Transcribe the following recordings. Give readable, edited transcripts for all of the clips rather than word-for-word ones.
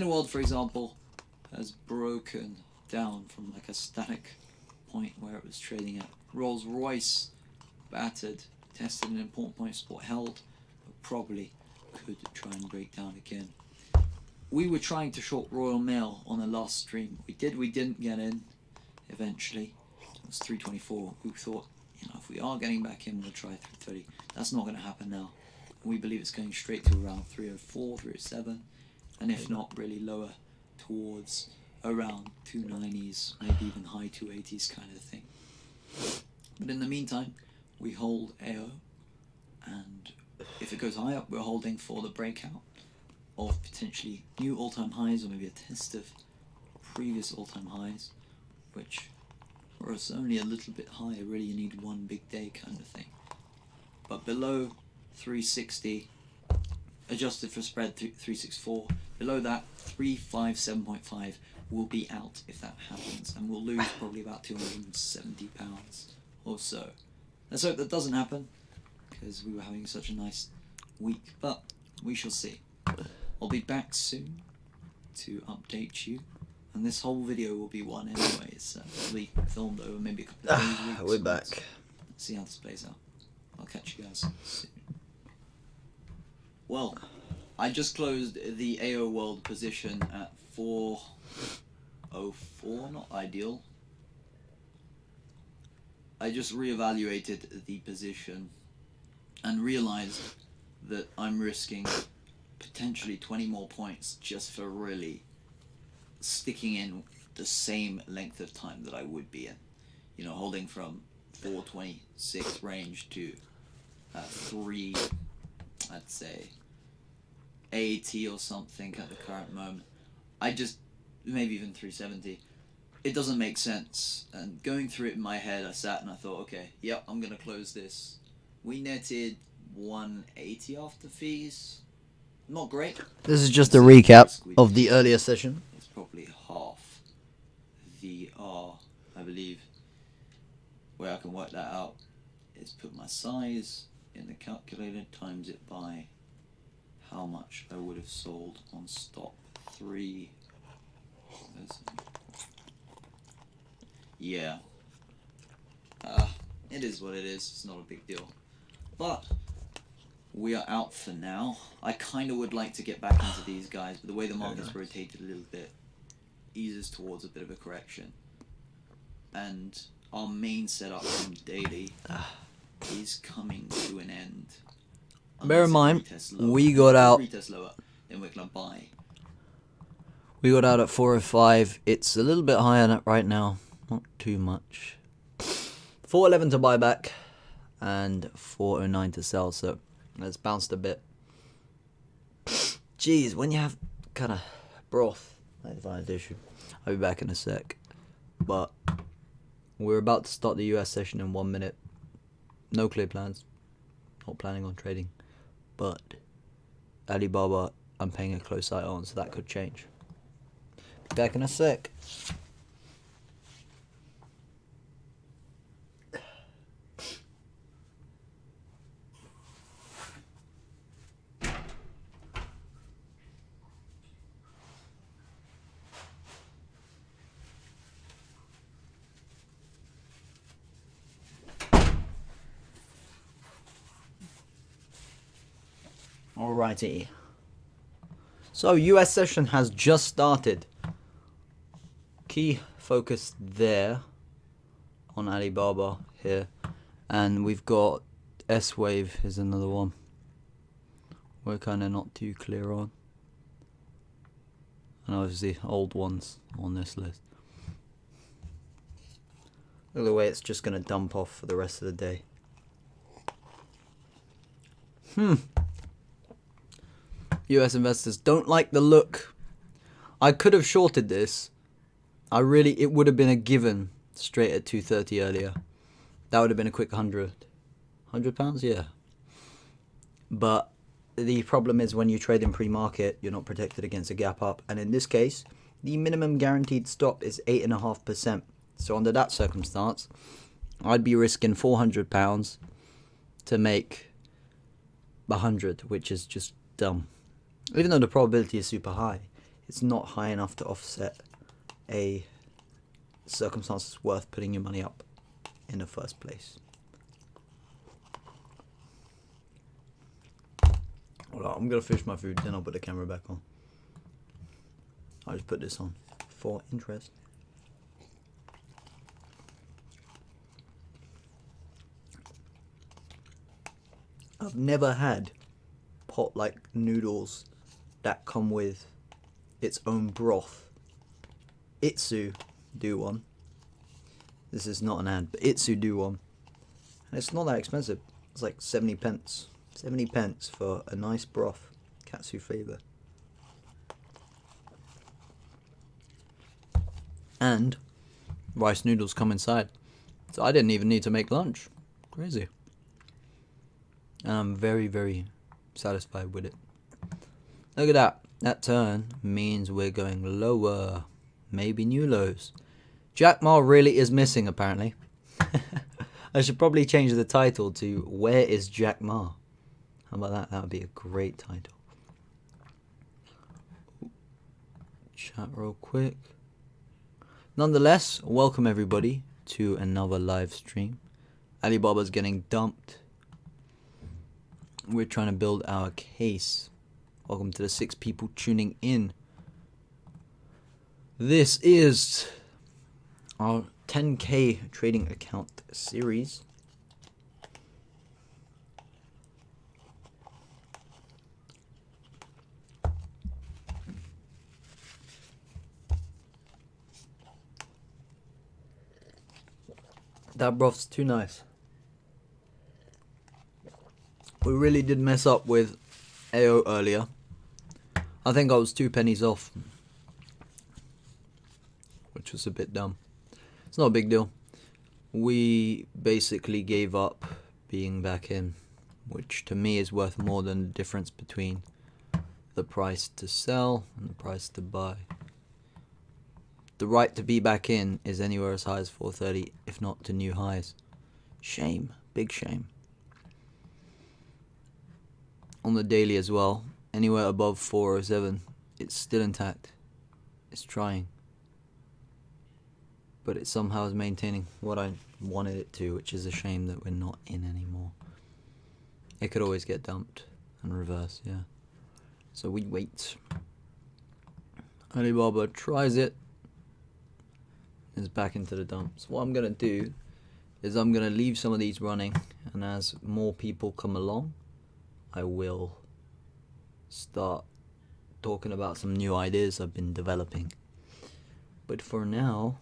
World, for example, has broken down from like a static point where it was trading at. Rolls Royce battered, tested an important point support, held, but probably could try and break down again. We were trying to short Royal Mail on the last stream. We didn't get in eventually. It was 324. We thought, if we are getting back in, we'll try 330. That's not going to happen now. We believe it's going straight to around 304, 307, and if not, really lower towards around 290s, maybe even high 280s kind of thing. But in the meantime, we hold AO, and if it goes high up, we're holding for the breakout of potentially new all-time highs, or maybe a test of previous all-time highs, which were only a little bit higher. Really, you need one big day kind of thing. But below 360, adjusted for spread 364, below that 357.5 will be out if that happens, and we'll lose probably about £270 or so. Let's hope that doesn't happen, because we were having such a nice week, but we shall see. I'll be back soon to update you, and this whole video will be one anyway. It's probably filmed over maybe a couple of days, weeks. We're back. Let's see how this plays out. I'll catch you guys soon. Well, I just closed the AO World position at 404, not ideal. I just reevaluated the position and realized that I'm risking potentially 20 more points just for really sticking in the same length of time that I would be in. Holding from 426 range to 3, I'd say 80 or something at the current moment. Maybe even 370. It doesn't make sense. And going through it in my head, I sat and I thought, okay, yep, I'm going to close this. We netted 180 after fees. Not great. This is just a recap of the earlier session. It's probably half VR, I believe. Way I can work that out is put my size in the calculator, times it by how much I would have sold on stop 3. Yeah. It is what it is. It's not a big deal. But we are out for now. I kind of would like to get back into these guys, but the way the market's rotated a little bit eases towards a bit of a correction. And our main setup from daily is coming to an end. Bear in mind, we got out. Retest lower, then we're gonna buy. We got out at 405. It's a little bit higher right now, not too much. 411 to buy back, and 409 to sell. So it's bounced a bit. Jeez, when you have kind of broth like Divine Edition, I'll be back in a sec. But we're about to start the US session in 1 minute. No clear plans. Not planning on trading. But Alibaba, I'm paying a close eye on, so that could change. Be back in a sec. Alrighty. So US session has just started. Key focus there on Alibaba here, and we've got S-Wave is another one we're kind of not too clear on, and obviously old ones on this list. Look at the way it's just going to dump off for the rest of the day. US investors don't like the look. I could have shorted this. It would have been a given straight at 230 earlier. That would have been a quick £100. £100, yeah. But the problem is when you trade in pre-market, you're not protected against a gap up. And in this case, the minimum guaranteed stop is 8.5%. So under that circumstance, I'd be risking £400 to make 100, which is just dumb. Even though the probability is super high, it's not high enough to offset a circumstance worth putting your money up in the first place. Well, I'm gonna finish my food, then I'll put the camera back on. I'll just put this on for interest. I've never had pot-like noodles that come with its own broth. Itsu do one. This is not an ad, but Itsu do one. And it's not that expensive. It's like 70 pence. 70 pence for a nice broth. Katsu flavour. And rice noodles come inside. So I didn't even need to make lunch. Crazy. And I'm very, very satisfied with it. Look at that. That turn means we're going lower. Maybe new lows. Jack Ma really is missing, apparently. I should probably change the title to Where is Jack Ma? How about that? That would be a great title. Chat real quick. Nonetheless, welcome everybody to another live stream. Alibaba's getting dumped. We're trying to build our case. Welcome to the 6 people tuning in. This is our 10K trading account series. That broth's too nice. We really did mess up with AO earlier. I think I was 2 pennies off, which was a bit dumb. It's not a big deal. We basically gave up being back in, which to me is worth more than the difference between the price to sell and the price to buy. The right to be back in is anywhere as high as 430, if not to new highs. Shame, big shame. On the daily as well, anywhere above 407, it's still intact. It's trying. But it somehow is maintaining what I wanted it to, which is a shame that we're not in anymore. It could always get dumped and reverse, yeah. So we wait. Alibaba tries it. Is back into the dumps. What I'm going to do is I'm going to leave some of these running, and as more people come along, I will start talking about some new ideas I've been developing. But for now,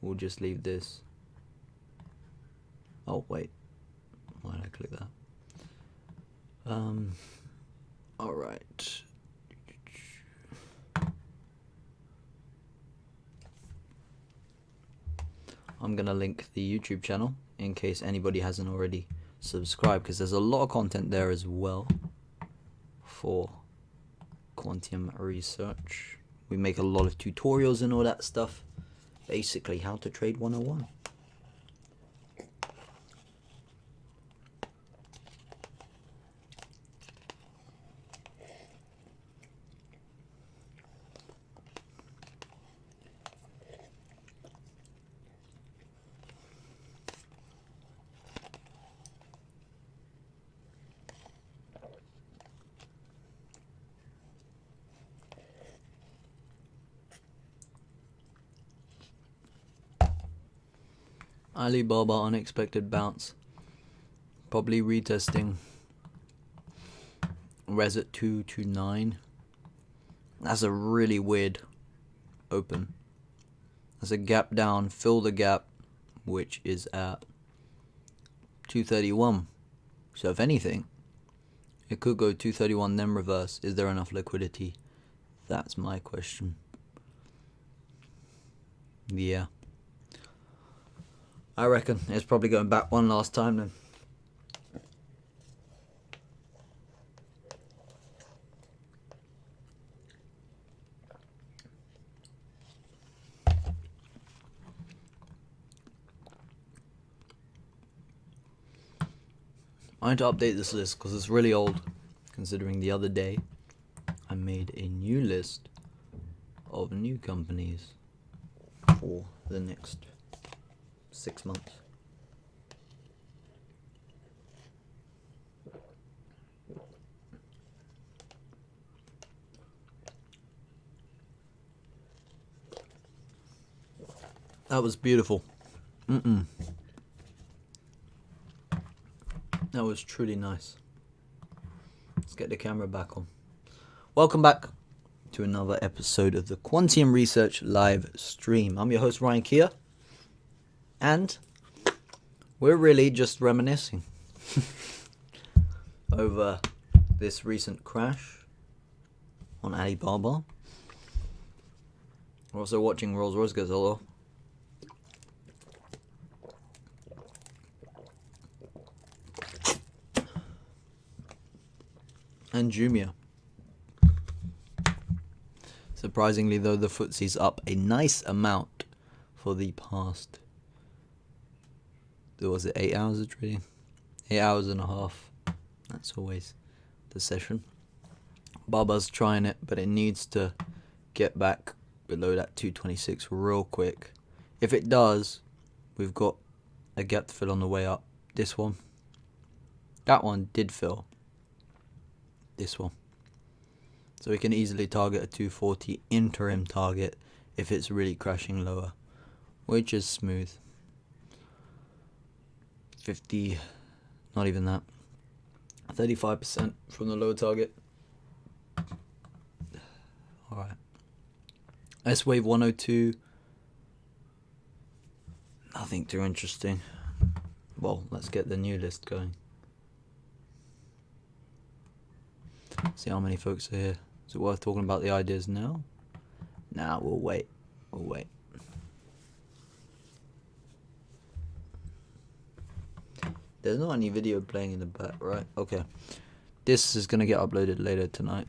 we'll just leave this. Oh wait, why did I click that? Alright. I'm gonna link the YouTube channel in case anybody hasn't already subscribed, because there's a lot of content there as well for Quantium research. We make a lot of tutorials and all that stuff. Basically, how to trade 101. Alibaba unexpected bounce. Probably retesting. Res at 229. That's a really weird open. That's a gap down, fill the gap, which is at 231. So if anything, it could go 231 then reverse. Is there enough liquidity? That's my question. Yeah. I reckon it's probably going back one last time then. I need to update this list because it's really old, considering the other day I made a new list of new companies for the next 6 months. That was beautiful. That was truly nice. Let's get the camera back on. Welcome back to another episode of the Quantium Research live stream. I'm your host Ryan Kia, and we're really just reminiscing over this recent crash on Alibaba. We're also watching Rolls-Royce Gazelle. And Jumia. Surprisingly though, the FTSE's up a nice amount for the past, was it 8 hours of trading? 8 hours and a half. That's always the session. Baba's trying it, but it needs to get back below that 226 real quick. If it does, we've got a gap to fill on the way up. This one. That one did fill. This one. So we can easily target a 240 interim target if it's really crashing lower, which is smooth. 50, not even that. 35% from the lower target. Alright. S-Wave 102. Nothing too interesting. Well, let's get the new list going. See how many folks are here. Is it worth talking about the ideas now? Nah, we'll wait. We'll wait. There's not any video playing in the back, right? Okay. This is going to get uploaded later tonight.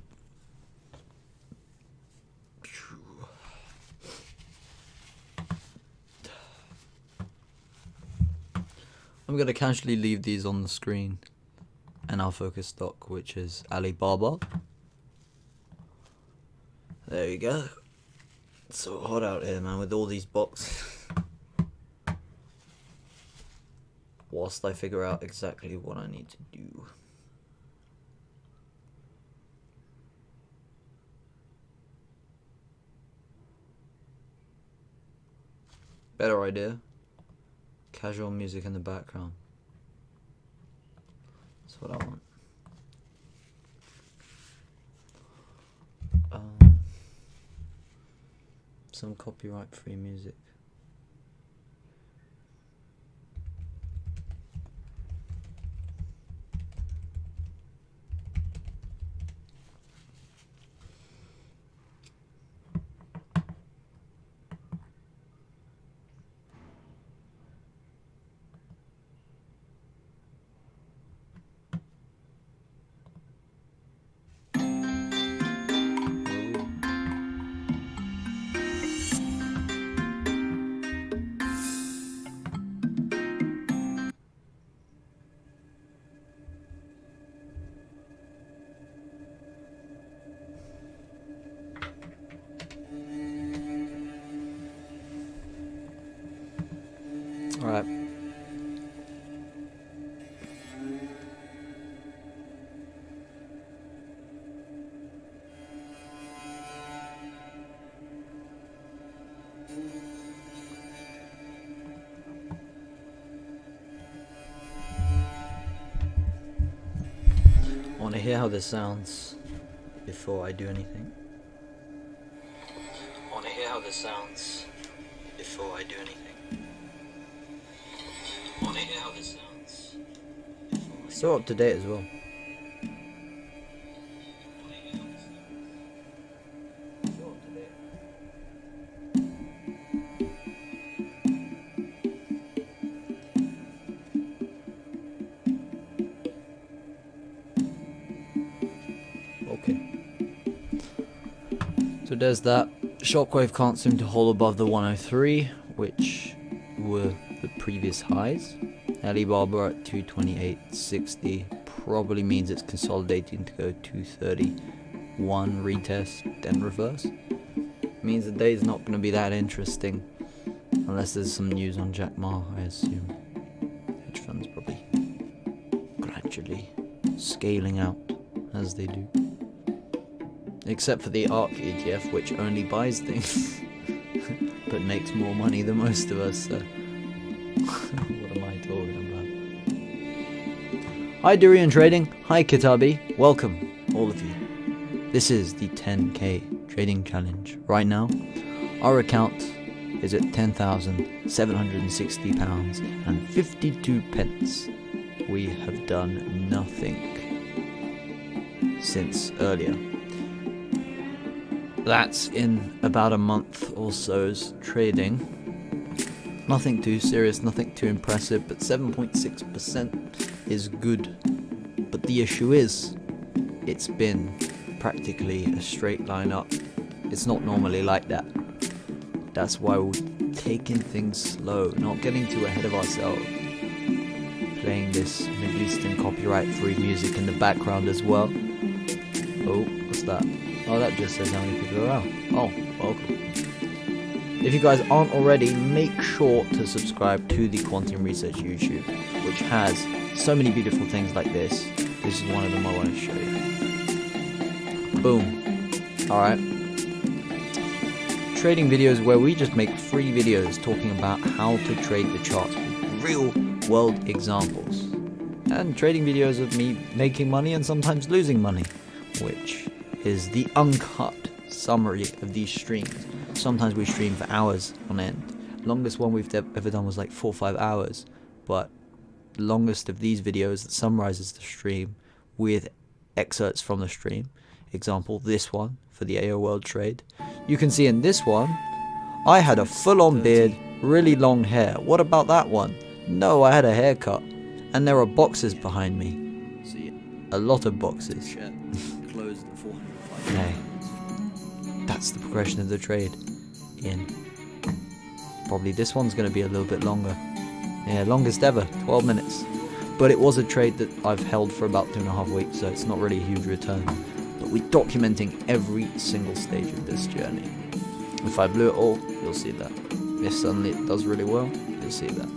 I'm going to casually leave these on the screen. And our focus stock, which is Alibaba. There you go. It's so hot out here, man, with all these boxes. Whilst I figure out exactly what I need to do. Better idea. Casual music in the background. That's what I want. Some copyright free music. Alright. I want to hear how this sounds before I do anything. I want to hear how this sounds before I do anything. I want to hear how this sounds. So up to date as well. Okay. So there's that. Shockwave can't seem to hold above the 103, which were the previous highs. Alibaba at 228.60 probably means it's consolidating to go 231 retest, then reverse. means the day's not going to be that interesting. Unless there's some news on Jack Ma, I assume. Hedge funds probably gradually scaling out as they do. Except for the ARK ETF, which only buys things but makes more money than most of us, so what am I talking about? Hi Durian Trading, hi Kitabi, welcome all of you. This is the 10k trading challenge. Right now, our account is at £10,760 and 52 pence. We have done nothing since earlier. That's in about a month or so's trading. Nothing too serious, nothing too impressive, but 7.6% is good. But the issue is, it's been practically a straight line up. It's not normally like that. That's why we're taking things slow, not getting too ahead of ourselves. Playing this Middle Eastern copyright-free music in the background as well. Oh, what's that? Oh, that just says how many people are out. Oh, welcome. If you guys aren't already, make sure to subscribe to the Quantum Research YouTube, which has so many beautiful things like this. This is one of them I want to show you. Boom. Alright. Trading videos where we just make free videos talking about how to trade the charts with real world examples. And trading videos of me making money and sometimes losing money, which is the uncut summary of these streams. Sometimes we stream for hours on end. Longest one we've ever done was like 4 or 5 hours, but the longest of these videos that summarizes the stream with excerpts from the stream. Example, this one for the AO World trade. You can see in this one, I had a full-on beard, really long hair. What about that one? No, I had a haircut. And there are boxes behind me. See, A lot of boxes. share closed at 405. Hey, that's the progression of the trade. In probably this one's going to be a little bit longer. Yeah, longest ever, 12 minutes. But it was a trade that I've held for about 2.5 weeks, so it's not really a huge return. But we're documenting every single stage of this journey. If I blew it all, you'll see that. If suddenly it does really well, you'll see that.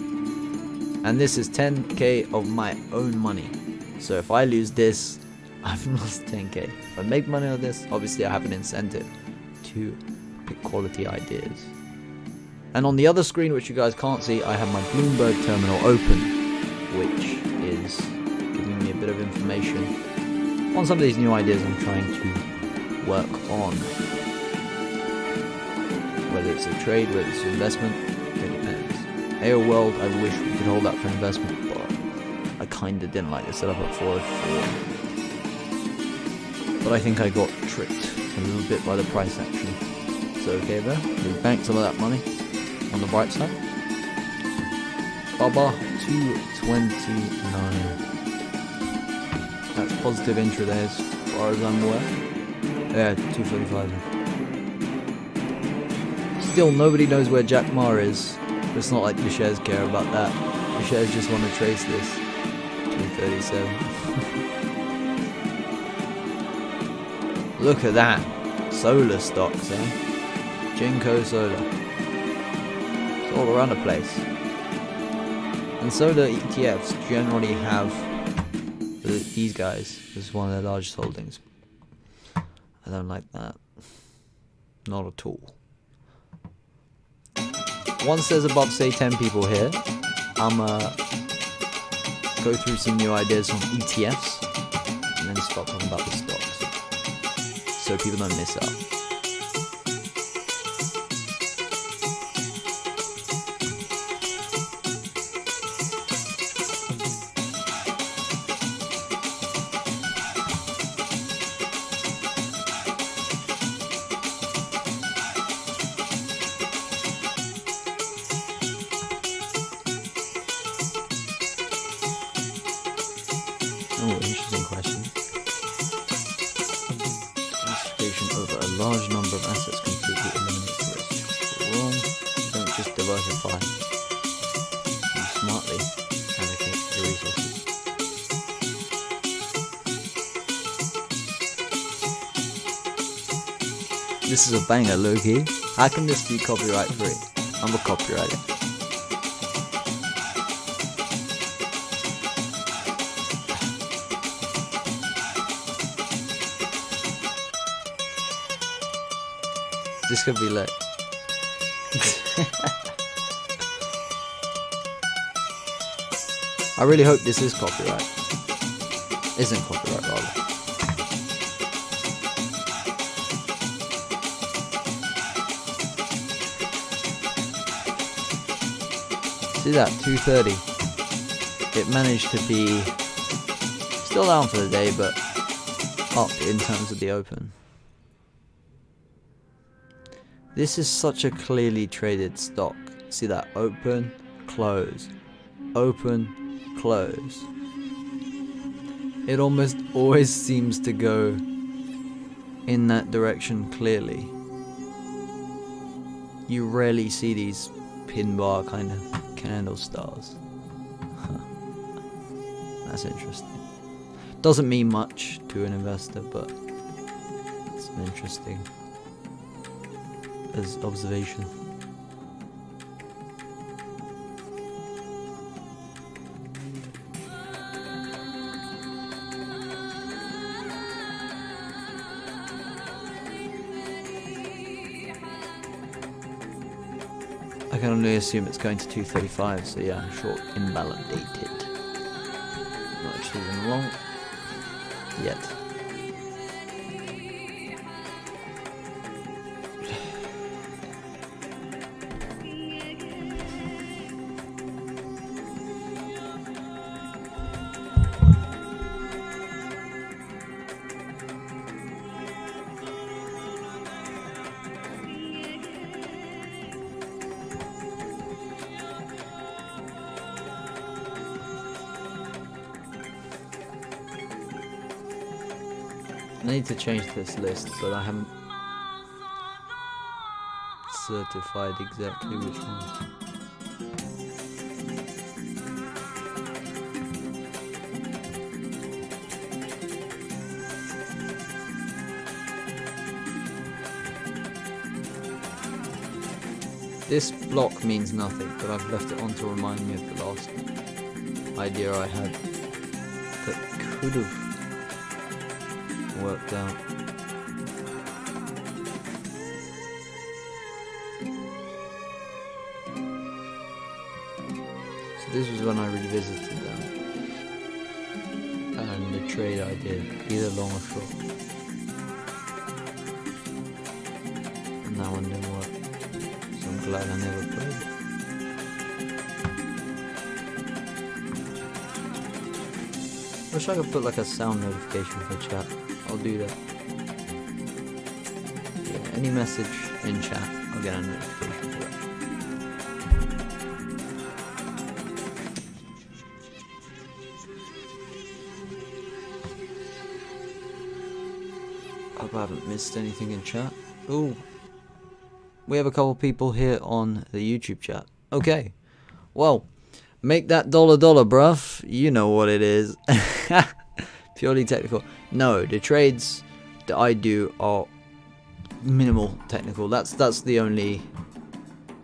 And this is 10k of my own money. So if I lose this, I've lost 10k. If I make money on this, obviously I have an incentive to pick quality ideas. And on the other screen, which you guys can't see, I have my Bloomberg terminal open, which is giving me a bit of information on some of these new ideas I'm trying to work on. Whether it's a trade, whether it's an investment, it depends. AO World, I wish we could hold that for investment, but I kinda didn't like the setup at 404. But I think I got tricked a little bit by the price action. So okay there, we banked some of that money on the bright side. Baba 229. That's positive intraday as far as I'm aware. Yeah, 245. Still, nobody knows where Jack Ma is. It's not like the shares care about that. The shares just want to trace this. 237. Look at that. Solar stocks, eh? Jinko Solar. It's all around the place. And solar ETFs generally have these guys as one of their largest holdings. I don't like that. Not at all. Once there's above, say, 10 people here, I'm go through some new ideas on ETFs and then start talking about the stocks so people don't miss out. Oh, interesting question. Diversification over a large number of assets completely eliminates risk. Wrong. Don't just diversify. You smartly allocate the resources. This is a banger, Loki. How can this be copyright free? I'm a copywriter. This could be lit. I really hope this is copyright. Isn't copyright, rather. See that, 2:30. It managed to be still down for the day, but up in terms of the open. This is such a clearly traded stock. See that, open, close, open, close. It almost always seems to go in that direction clearly. You rarely see these pin bar kind of candle stars. That's interesting. Doesn't mean much to an investor, but it's an interesting as observation. I can only assume it's going to 235, so yeah, short invalidated. Not actually even long yet. I need to change this list, but I haven't certified exactly which ones. This block means nothing, but I've left it on to remind me of the last idea I had that could have worked out. So this was when I revisited them and the trade I did, either long or short, and that one didn't work, so I'm glad I never played it. Wish I could put like a sound notification for chat. I'll do that. Yeah, any message in chat, I'll get a notification for that. Hope I haven't missed anything in chat. Ooh. We have a couple people here on the YouTube chat. Okay. Well, make that dollar, bruv. You know what it is. Purely technical. No, the trades that I do are minimal technical. That's the only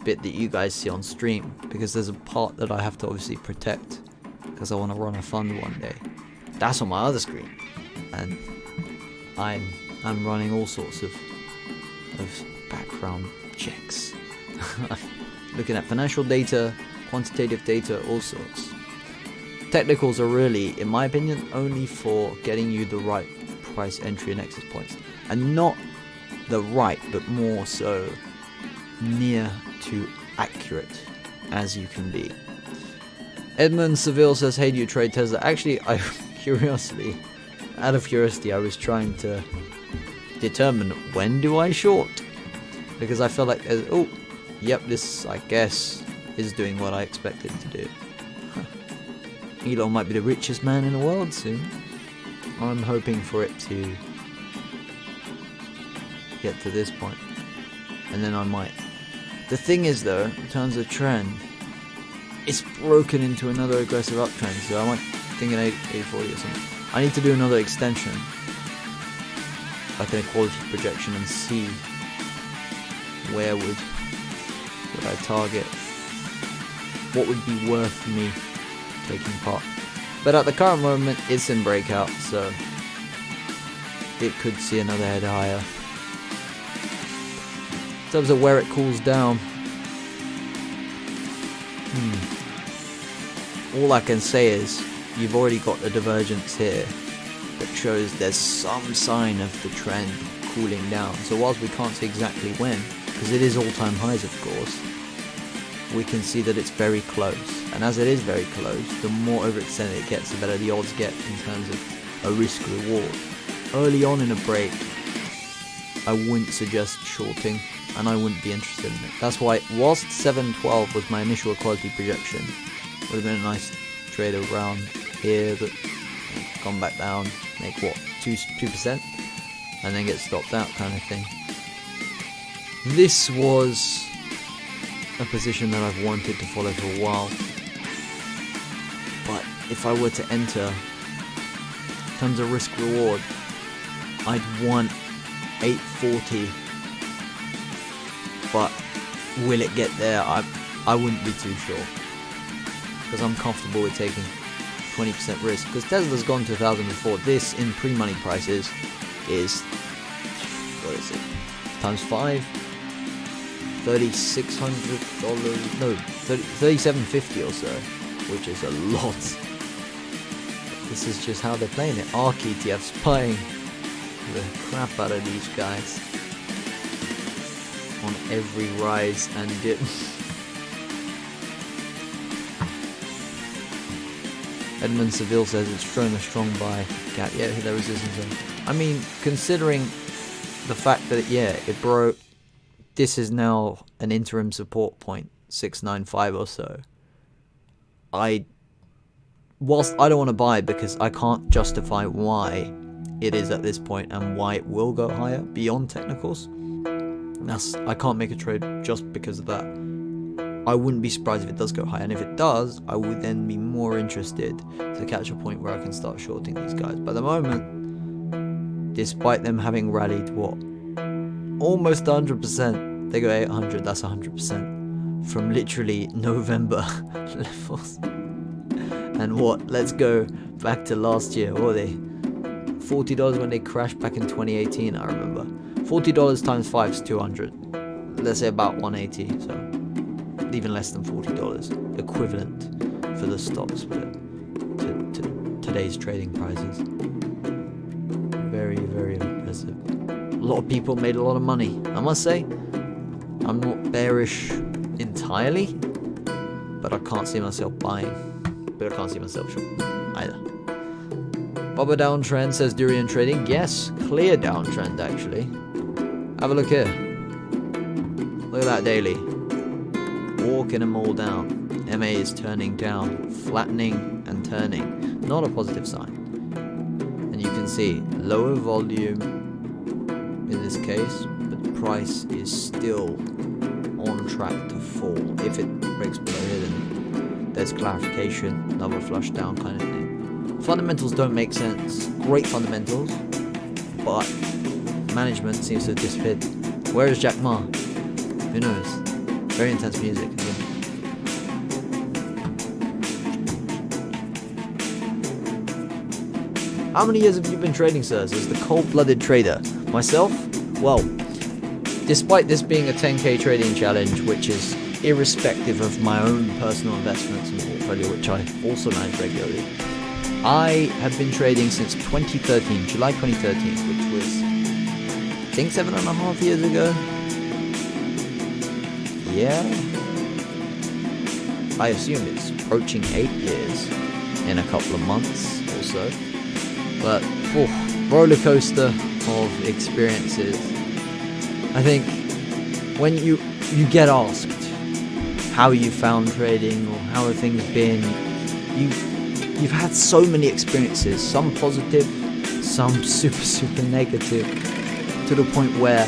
bit that you guys see on stream, because there's a part that I have to obviously protect because I want to run a fund one day. That's on my other screen, and I'm running all sorts of background checks, looking at financial data, quantitative data, all sorts. Technicals are really, in my opinion, only for getting you the right price entry and exit points, and not the right, but more so near to accurate as you can be. Edmund Seville says, hey, do you trade Tesla? Actually, out of curiosity, I was trying to determine when do I short, because I felt like, oh, yep, this I guess is doing what I expected to do. Elon might be the richest man in the world soon. I'm hoping for it to get to this point, and then I might. The thing is though, in terms of trend, it's broken into another aggressive uptrend, so I might think an 840 or something. I need to do another extension, like an equality projection, and see where would I target? What would be worth me taking part? But at the current moment, it's in breakout, so it could see another head higher. In terms of where it cools down, all I can say is you've already got a divergence here that shows there's some sign of the trend cooling down. So whilst we can't see exactly when, because it is all-time highs of course, we can see that it's very close. And as it is very close, the more overextended it gets, the better the odds get in terms of a risk reward. Early on in a break, I wouldn't suggest shorting, and I wouldn't be interested in it. That's why, whilst 712 was my initial equality projection, would have been a nice trade around here, but gone back down, make what, 2%, and then get stopped out kind of thing. This was a position that I've wanted to follow for a while, but if I were to enter, in terms of risk reward, I'd want 840, but will it get there? I wouldn't be too sure, because I'm comfortable with taking 20% risk, because Tesla's gone to 1,000 before. This in pre-money prices is, what is it, times 5, $3,600, no, $3,750 or so, which is a lot. This is just how they're playing it. ARK ETF's buying the crap out of these guys on every rise and dip. Edmund Seville says it's showing a strong buy gap. Yeah, hit the resistance zone. I mean, considering the fact that it broke. This is now an interim support point, 695 or so. Whilst I don't want to buy because I can't justify why it is at this point and why it will go higher beyond technicals. I can't make a trade just because of that. I wouldn't be surprised if it does go higher, and if it does, I would then be more interested to catch a point where I can start shorting these guys. But at the moment, despite them having rallied almost 100%, they go 800, that's 100% from literally November levels. And let's go back to last year. What were they? $40 when they crashed back in 2018, I remember. $40 times 5 is 200. Let's say about 180, so even less than $40 equivalent for the stock split to today's trading prices. Very, very impressive. A lot of people made a lot of money. I must say, I'm not bearish entirely, but I can't see myself buying. But I can't see myself shorting either. Bubba downtrend says Durian trading. Yes, clear downtrend actually. Have a look here. Look at that daily. Walking them all down. MA is turning down, flattening and turning. Not a positive sign. And you can see lower volume in this case, but the price is still on track to fall. If it breaks below here, then there's clarification, another flush down kind of thing. Fundamentals don't make sense. Great fundamentals, but management seems to have disappeared. Where is Jack Ma? Who knows? Very intense music. How many years have you been trading, sirs? As the cold-blooded trader. Myself? Well, despite this being a 10k trading challenge, which is irrespective of my own personal investments and portfolio, which I also manage regularly, I have been trading since 2013, July 2013, which was, I think, 7.5 years ago. Yeah. I assume it's approaching 8 years in a couple of months or so. But, roller coaster of experiences. I think when you get asked how you found trading or how have things been, you've had so many experiences, some positive, some super negative, to the point where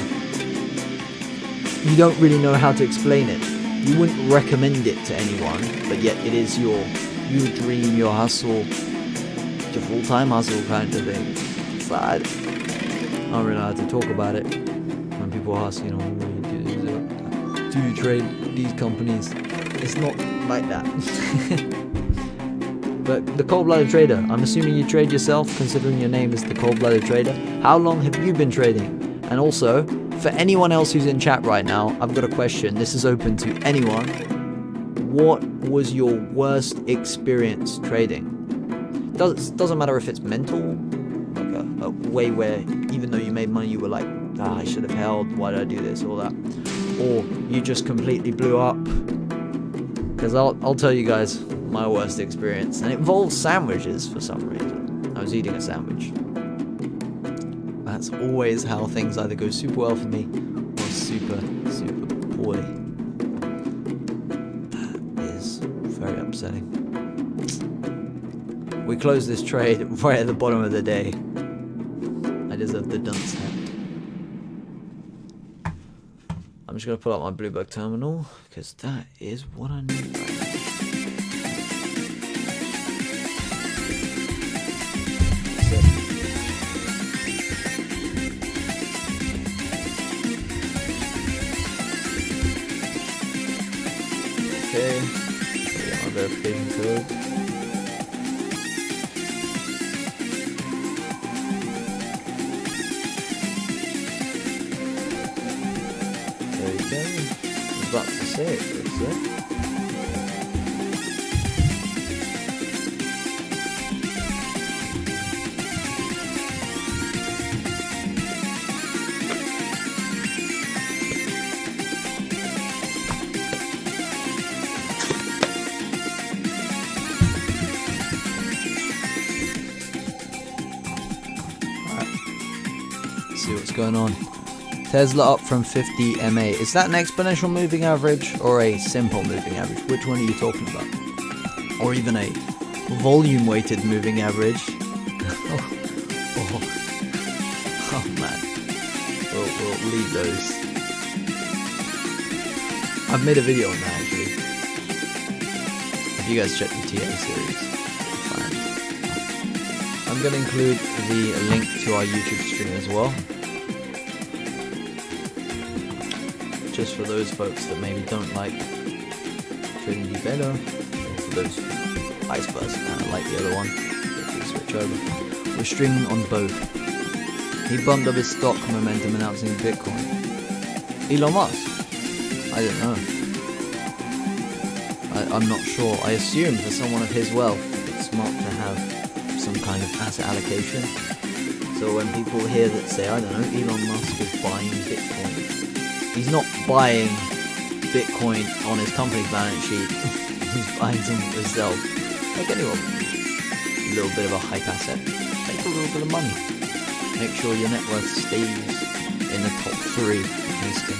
you don't really know how to explain it. You wouldn't recommend it to anyone, but yet it is your dream, your hustle, your full-time hustle kind of thing. So I don't really know how to talk about it when people ask, what do you do? do you trade these companies? It's not like that. But the Cold-Blooded Trader, I'm assuming you trade yourself, considering your name is the Cold-Blooded Trader. How long have you been trading? And also, for anyone else who's in chat right now, I've got a question. This is open to anyone. What was your worst experience trading? Doesn't matter if it's mental, like a way where even though you made money, you were like, I should have held, why did I do this, all that. Or you just completely blew up. Because I'll tell you guys my worst experience, and it involves sandwiches for some reason. I was eating a sandwich. That's always how things either go super well for me or super, super poorly. That is very upsetting. We closed this trade right at the bottom of the day. I deserve the dunce hat. I'm just going to pull out my Bloomberg terminal, because that is what I need right now. Okay, get my verification code. There we go. I was about to say it for a sec. See what's going on. Tesla up from 50 MA. Is that an exponential moving average or a simple moving average? Which one are you talking about? Or even a volume weighted moving average? Oh man. We'll leave those. I've made a video on that actually. If you guys check the TA series, fine. I'm going to include the link to our YouTube stream as well. Just for those folks that maybe don't like trading the better, or for those vice versa kind of like the other one, if we switch over. We're streaming on both. He bumped up his stock momentum announcing Bitcoin. Elon Musk? I don't know. I'm not sure. I assume for someone of his wealth, it's smart to have some kind of asset allocation. So when people hear that say, I don't know, Elon Musk is buying Bitcoin, he's not buying Bitcoin on his company's balance sheet. He's buying some for himself. Like anyone. A little bit of a hype asset. Take a little bit of money. Make sure your net worth stays in the top 3 in this game.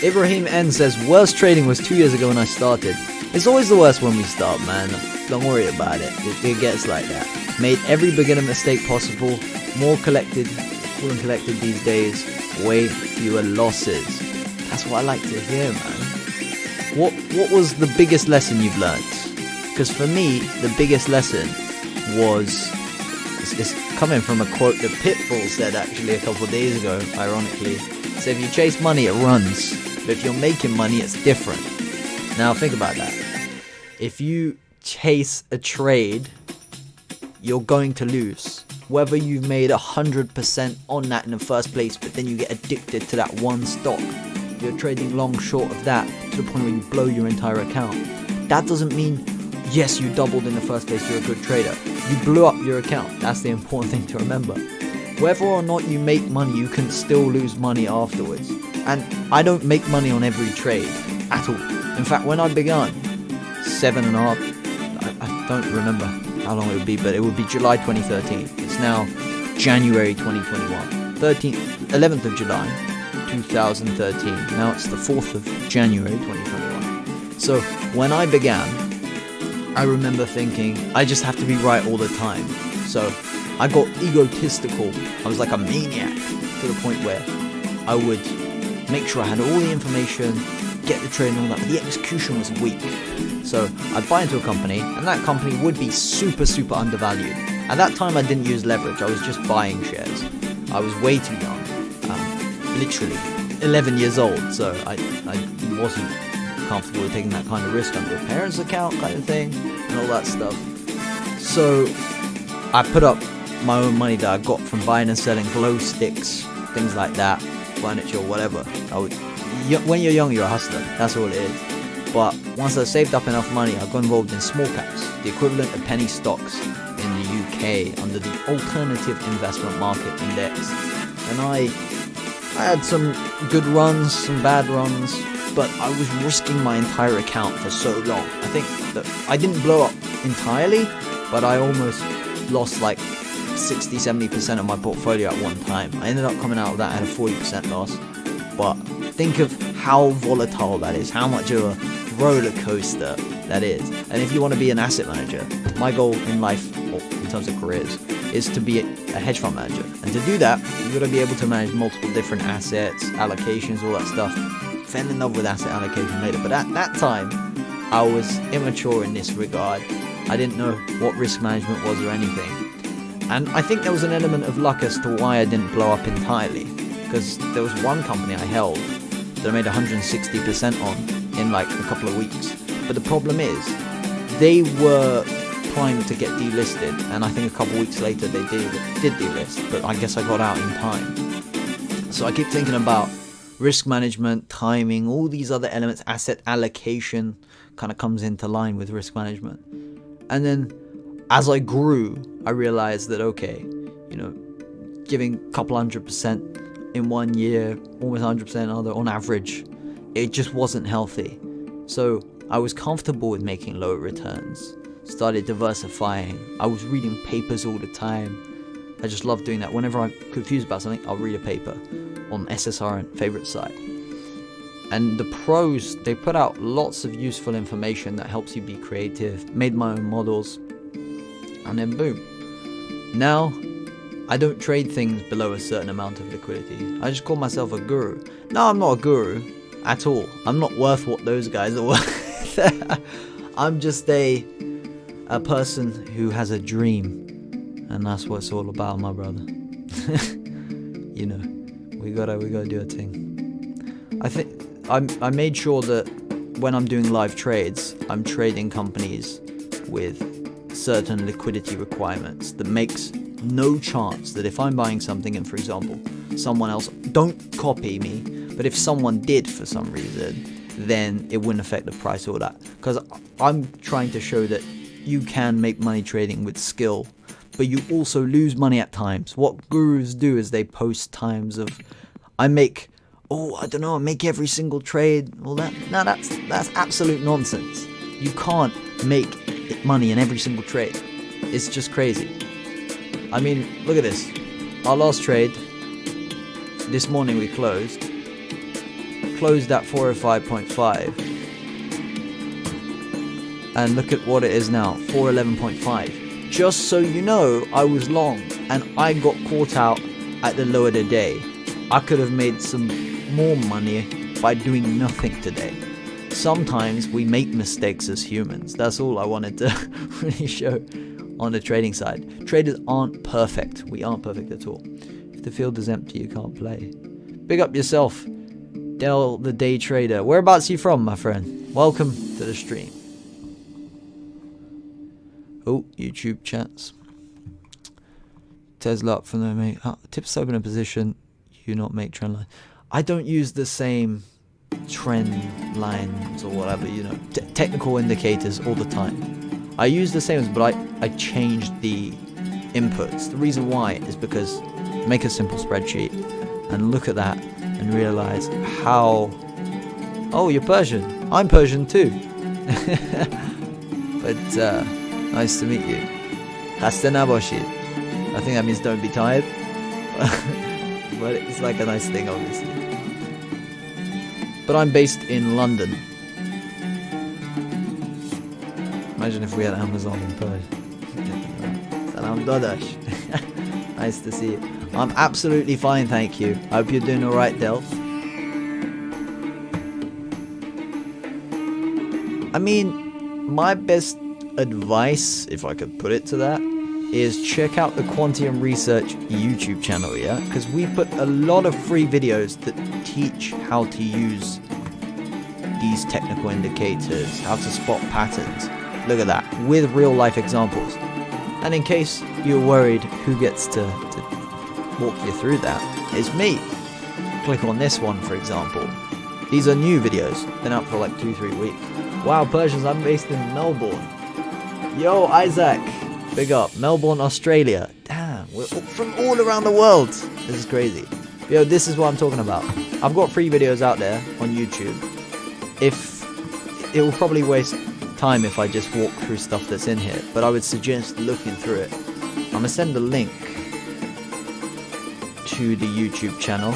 Ibrahim N says, worst trading was 2 years ago when I started. It's always the worst when we start, man. Don't worry about it. It gets like that. Made every beginner mistake possible. More collected, cool and collected these days. Way fewer losses. That's what I like to hear, man. What was the biggest lesson you've learned? Because for me, the biggest lesson was... It's coming from a quote that Pitbull said actually a couple of days ago, ironically. So if you chase money, it runs. But if you're making money, it's different. Now think about that. If you chase a trade, you're going to lose. Whether you've made 100% on that in the first place, but then you get addicted to that one stock. You're trading long short of that to the point where you blow your entire account. That doesn't mean, yes, you doubled in the first place, you're a good trader. You blew up your account. That's the important thing to remember. Whether or not you make money, you can still lose money afterwards. And I don't make money on every trade at all. In fact, when I began, 7.5, I don't remember how long it would be, but it would be July 2013. It's now January 2021. 11th of July 2013. Now it's the 4th of January 2021. So when I began, I remember thinking, I just have to be right all the time. So I got egotistical. I was like a maniac to the point where I would make sure I had all the information, get the trade and all that, but the execution was weak. So I'd buy into a company, and that company would be super, super undervalued. At that time, I didn't use leverage. I was just buying shares. I was way too young, literally 11 years old. So I wasn't comfortable with taking that kind of risk under a parent's account kind of thing and all that stuff. So I put up my own money that I got from buying and selling glow sticks, things like that, furniture, whatever. When you're young, you're a hustler. That's all it is. But once I saved up enough money, I got involved in small caps, the equivalent of penny stocks in the UK under the Alternative Investment Market Index. And I had some good runs, some bad runs, but I was risking my entire account for so long. I think that I didn't blow up entirely, but I almost lost like 60-70% of my portfolio at one time. I ended up coming out of that at a 40% loss. But think of how volatile that is, how much of a roller coaster that is. And if you want to be an asset manager, my goal in life, or in terms of careers, is to be a hedge fund manager. And to do that, you've got to be able to manage multiple different assets, allocations, all that stuff. Fell in love with asset allocation later. But at that time, I was immature in this regard. I didn't know what risk management was or anything. And I think there was an element of luck as to why I didn't blow up entirely. Because there was one company I held that I made 160% on in like a couple of weeks. But the problem is, they were primed to get delisted, and I think a couple of weeks later they did delist, but I guess I got out in time. So I keep thinking about risk management, timing, all these other elements, asset allocation kind of comes into line with risk management. And then as I grew, I realized that, okay, giving a couple 100% in 1 year, almost 100% other on average, it just wasn't healthy. So I was comfortable with making lower returns, started diversifying. I was reading papers all the time. I just love doing that. Whenever I'm confused about something, I'll read a paper on SSRN, favorite site. And the pros, they put out lots of useful information that helps you be creative, made my own models, and then boom. Now, I don't trade things below a certain amount of liquidity. I just call myself a guru. No, I'm not a guru at all. I'm not worth what those guys are worth. I'm just a person who has a dream. And that's what it's all about, my brother. We gotta do a thing. I think I made sure that when I'm doing live trades, I'm trading companies with certain liquidity requirements that makes no chance that if I'm buying something and, for example, someone else, don't copy me, but if someone did for some reason, then it wouldn't affect the price or that. Because I'm trying to show that you can make money trading with skill, but you also lose money at times. What gurus do is they post times of, I make every single trade. Well, that's absolute nonsense. You can't make money in every single trade. It's just crazy. I mean, look at this. Our last trade, this morning we closed at 405.5. And look at what it is now, 411.5. Just so you know, I was long and I got caught out at the low of the day. I could have made some more money by doing nothing today. Sometimes we make mistakes as humans. That's all I wanted to really show on the trading side. Traders aren't perfect. We aren't perfect at all. If the field is empty, you can't play. Big up yourself, Dell the Day Trader. Whereabouts are you from, my friend? Welcome to the stream. Oh, YouTube chats. Tesla up from the mate. Tips open a position. You not make trend line. I don't use the same trend lines or whatever, technical indicators all the time. I use the same, but I changed the inputs. The reason why is because make a simple spreadsheet and look at that and realize how... Oh, you're Persian. I'm Persian too. But nice to meet you. Khasta naboshid. I think that means don't be tired. But it's like a nice thing, obviously. But I'm based in London. Imagine if we had Amazon in Persian. Salam Dadash. Nice to see you. I'm absolutely fine, thank you. I hope you're doing alright, Del. I mean, my best advice, if I could put it to that, is check out the Quantium Research YouTube channel, yeah? Because we put a lot of free videos that teach how to use these technical indicators, how to spot patterns. Look at that, with real life examples. And in case you're worried who gets to walk you through that, it's me. Click on this one, for example. These are new videos, been out for like 2-3 weeks. Wow, Persians, I'm based in Melbourne. Yo, Isaac, big up. Melbourne, Australia. Damn, we're from all around the world. This is crazy. Yo, this is what I'm talking about. I've got free videos out there on YouTube. If it will probably waste time if I just walk through stuff that's in here, but I would suggest looking through it. I'm gonna send a link to the YouTube channel.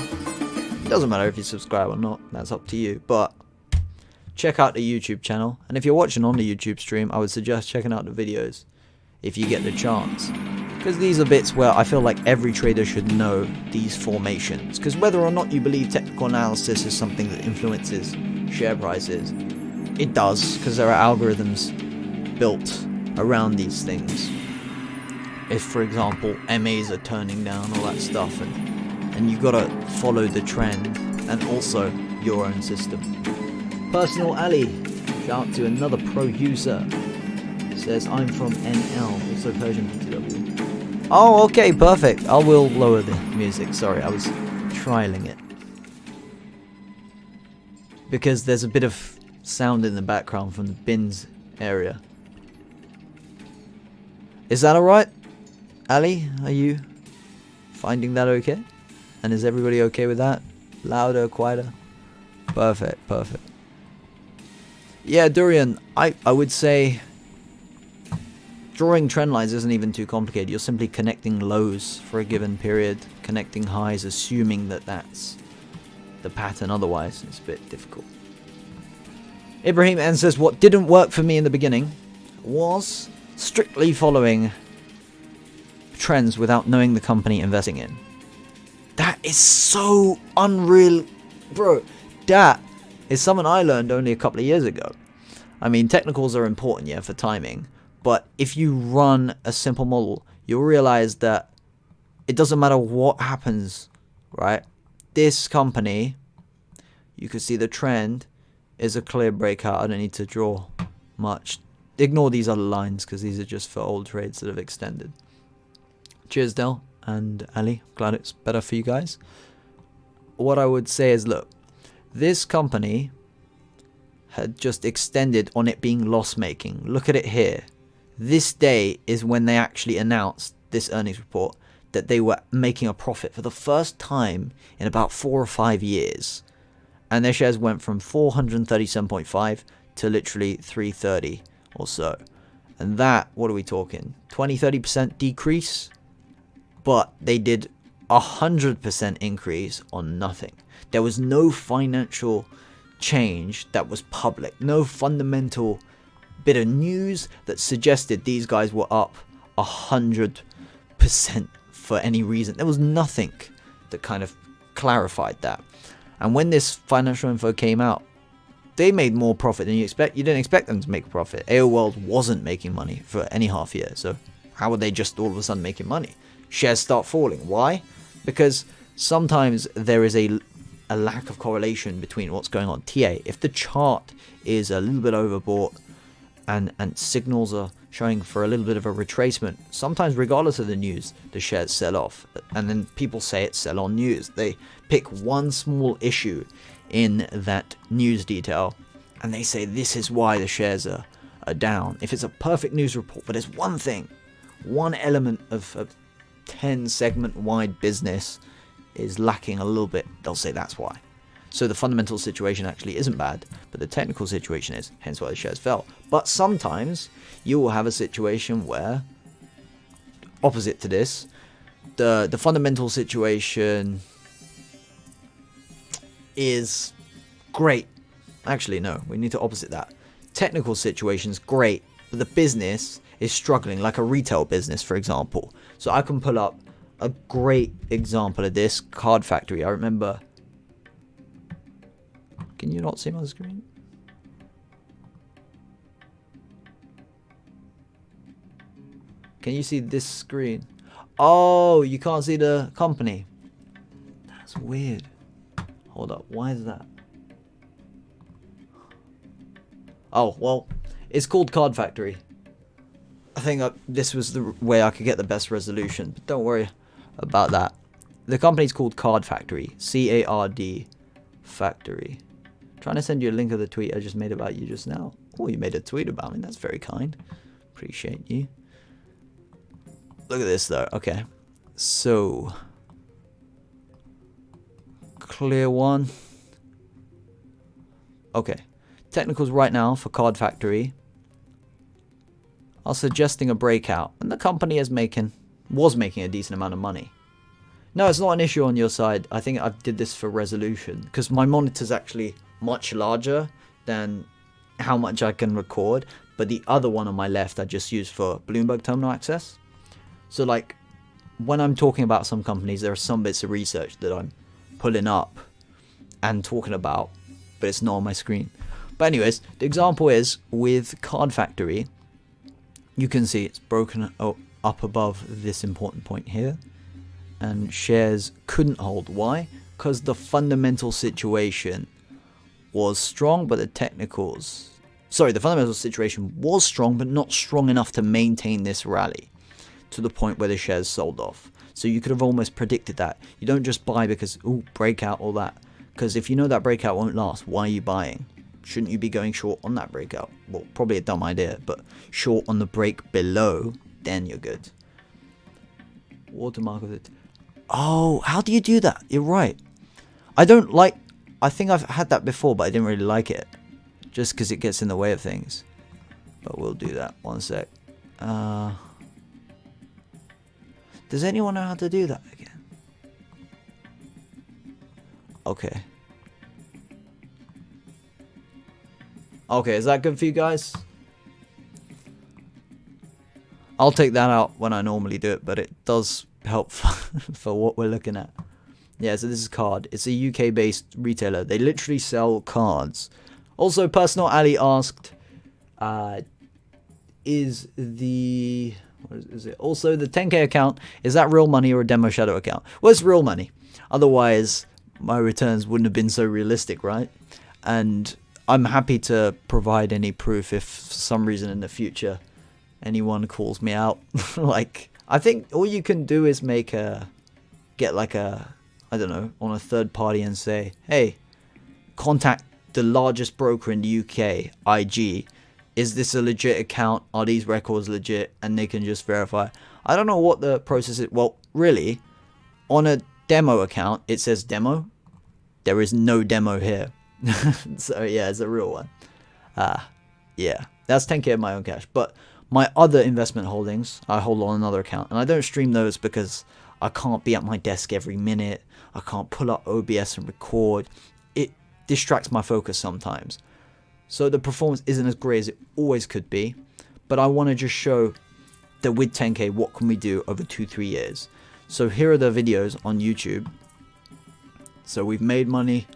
It doesn't matter if you subscribe or not, that's up to you, but check out the YouTube channel. And if you're watching on the YouTube stream, I would suggest checking out the videos if you get the chance, because these are bits where I feel like every trader should know these formations, because whether or not you believe technical analysis is something that influences share prices, it does, because there are algorithms built around these things. If, for example, MAs are turning down, all that stuff, and you gotta follow the trend, and also your own system. Personal Ali, shout out to another pro user, says I'm from NL, also Persian PTW. Oh, okay, perfect. I will lower the music, sorry, I was trialing it. Because there's a bit of sound in the background from the bins area. Is that alright? Ali, are you finding that okay? And is everybody okay with that? Louder, quieter? Perfect, perfect. Yeah, Durian, I would say drawing trend lines isn't even too complicated. You're simply connecting lows for a given period, connecting highs, assuming that that's the pattern. Otherwise, it's a bit difficult. Ibrahim N says, what didn't work for me in the beginning was strictly following trends without knowing the company investing in. That is so unreal, bro. That is something I learned only a couple of years ago. I mean, technicals are important, yeah, for timing, but if you run a simple model, you'll realize that it doesn't matter what happens, right? This company, you can see the trend is a clear breakout. I don't need to draw much. Ignore these other lines because these are just for old trades that have extended. Cheers, Del and Ali. Glad it's better for you guys. What I would say is, look, this company had just extended on it being loss-making. Look at it here. This day is when they actually announced this earnings report that they were making a profit for the first time in about 4 or 5 years. And their shares went from 437.5 to literally 330 or so. And that, what are we talking? 20-30% decrease? But they did 100% increase on nothing. There was no financial change that was public. No fundamental bit of news that suggested these guys were up 100% for any reason. There was nothing that kind of clarified that. And when this financial info came out, they made more profit than you expect. You didn't expect them to make a profit. AO World wasn't making money for any half year. So how were they just all of a sudden making money? Shares start falling. Why? Because sometimes there is a lack of correlation between what's going on. TA, if the chart is a little bit overbought and signals are showing for a little bit of a retracement, sometimes regardless of the news, the shares sell off. And then people say it's sell on news. They pick one small issue in that news detail and they say this is why the shares are down. If it's a perfect news report, but it's one thing, one element of a 10 segment wide business is lacking a little bit, they'll say that's why. So the fundamental situation actually isn't bad, but the technical situation is, hence why the shares fell. But sometimes you will have a situation where, opposite to this, the fundamental situation is great. Actually, no, we need to opposite that. Technical situation's great, but the business is struggling, like a retail business, for example. So I can pull up a great example of this, Card Factory. I remember... Can you not see my screen? Can you see this screen? Oh, you can't see the company. That's weird. Hold up, why is that? Oh, well, it's called Card Factory. I think this was the way I could get the best resolution, but don't worry about that. The company's called Card Factory. C-A-R-D Factory. Trying to send you a link of the tweet I just made about you just now. Oh, you made a tweet about me. That's very kind. Appreciate you. Look at this, though. Okay. So. Clear one. Okay. Technicals right now for Card Factory are suggesting a breakout. And the company was making a decent amount of money. No, it's not an issue on your side. I think I did this for resolution. Because my monitor's actually much larger than how much I can record. But the other one on my left I just use for Bloomberg terminal access. So like, when I'm talking about some companies, there are some bits of research that I'm pulling up and talking about. But it's not on my screen. But anyways, the example is with Card Factory. You can see it's broken up above this important point here. And shares couldn't hold. Why? Because the fundamental situation was strong, but the technicals... Sorry, the fundamental situation was strong, but not strong enough to maintain this rally to the point where the shares sold off. So you could have almost predicted that. You don't just buy because, ooh, breakout, all that. Because if you know that breakout won't last, why are you buying? Shouldn't you be going short on that breakout? Well, probably a dumb idea, but short on the break below, then you're good. Watermark of it. Oh, how do you do that? You're right. I think I've had that before, but I didn't really like it. Just because it gets in the way of things. But we'll do that. One sec. Does anyone know how to do that again? Okay. Okay, is that good for you guys? I'll take that out when I normally do it, but it does help for what we're looking at. Yeah, so this is Card. It's a UK-based retailer. They literally sell cards. Also, Personal Ali asked, is the... What is it? Also, the 10k account, is that real money or a demo shadow account? Well, it's real money. Otherwise, my returns wouldn't have been so realistic, right? And I'm happy to provide any proof if for some reason in the future anyone calls me out. Like, I think all you can do is get like a, I don't know, on a third party and say, hey, contact the largest broker in the UK, IG. Is this a legit account? Are these records legit? And they can just verify. I don't know what the process is. Well, really, on a demo account, it says demo. There is no demo here. So yeah, it's a real one. Yeah, that's 10k of my own cash. But my other investment holdings, I hold on another account. And I don't stream those because I can't be at my desk every minute. I can't pull up OBS and record. It distracts my focus sometimes. So the performance isn't as great as it always could be. But I want to just show that with 10k, what can we do over 2-3 years. So here are the videos on YouTube. So we've made money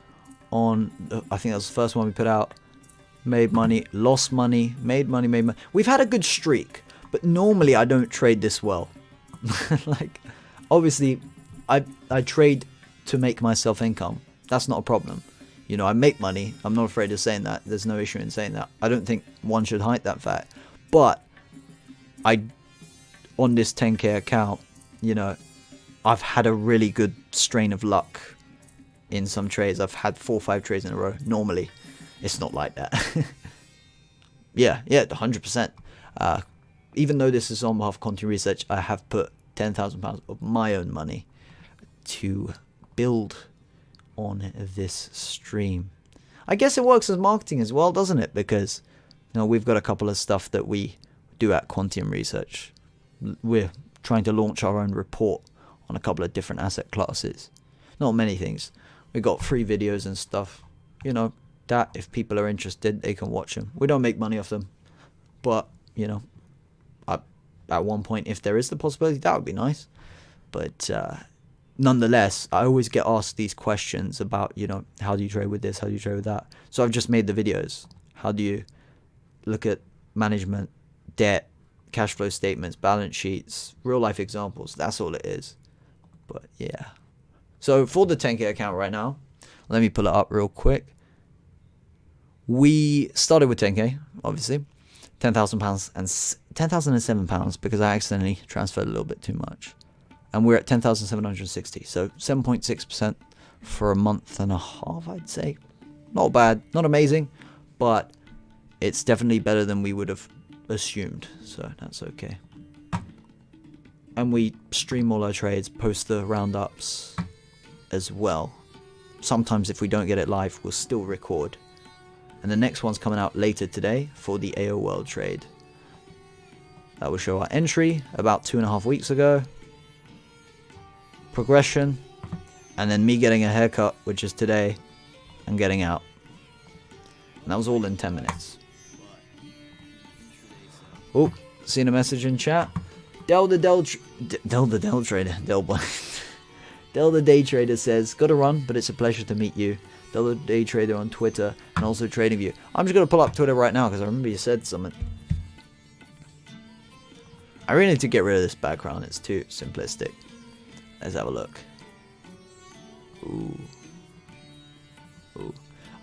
on, I think that was the first one we put out. Made money, lost money, made money, made money. We've had a good streak. But normally I don't trade this well. Like, obviously, I trade to make myself income. That's not a problem. You know, I make money. I'm not afraid of saying that. There's no issue in saying that. I don't think one should hide that fact. But on this 10k account, you know, I've had a really good strain of luck in some trades. I've had 4 or 5 trades in a row. Normally, it's not like that. yeah, 100%. Even though this is on behalf of Content Research, I have put £10,000 of my own money to build on this stream. I guess it works as marketing as well, doesn't it? Because, you know, we've got a couple of stuff that we do at Quantium Research. We're trying to launch our own report on a couple of different asset classes. Not many things. We got free videos and stuff. You know, that if people are interested, they can watch them. We don't make money off them. But, you know, at one point, if there is the possibility, that would be nice. But nonetheless, I always get asked these questions about, you know, how do you trade with this? How do you trade with that? So I've just made the videos. How do you look at management, debt, cash flow statements, balance sheets, real life examples. That's all it is. But yeah. So for the 10K account right now, let me pull it up real quick. We started with 10K, obviously, £10,000 and £10,007 because I accidentally transferred a little bit too much. And we're at 10,760. So 7.6% for a month and a half, I'd say. Not bad, not amazing, but it's definitely better than we would have assumed. So that's okay. And we stream all our trades, post the roundups as well. Sometimes if we don't get it live, we'll still record. And the next one's coming out later today for the AO World trade. That will show our entry about 2.5 weeks ago. Progression. And then me getting a haircut, which is today, and getting out. And that was all in 10 minutes. Oh, seen a message in chat. Del the Day Trader says, gotta run, but it's a pleasure to meet you. Del the Day Trader on Twitter and also TradingView. I'm just gonna pull up Twitter right now because I remember you said something. I really need to get rid of this background, it's too simplistic. Let's have a look. Ooh. Ooh.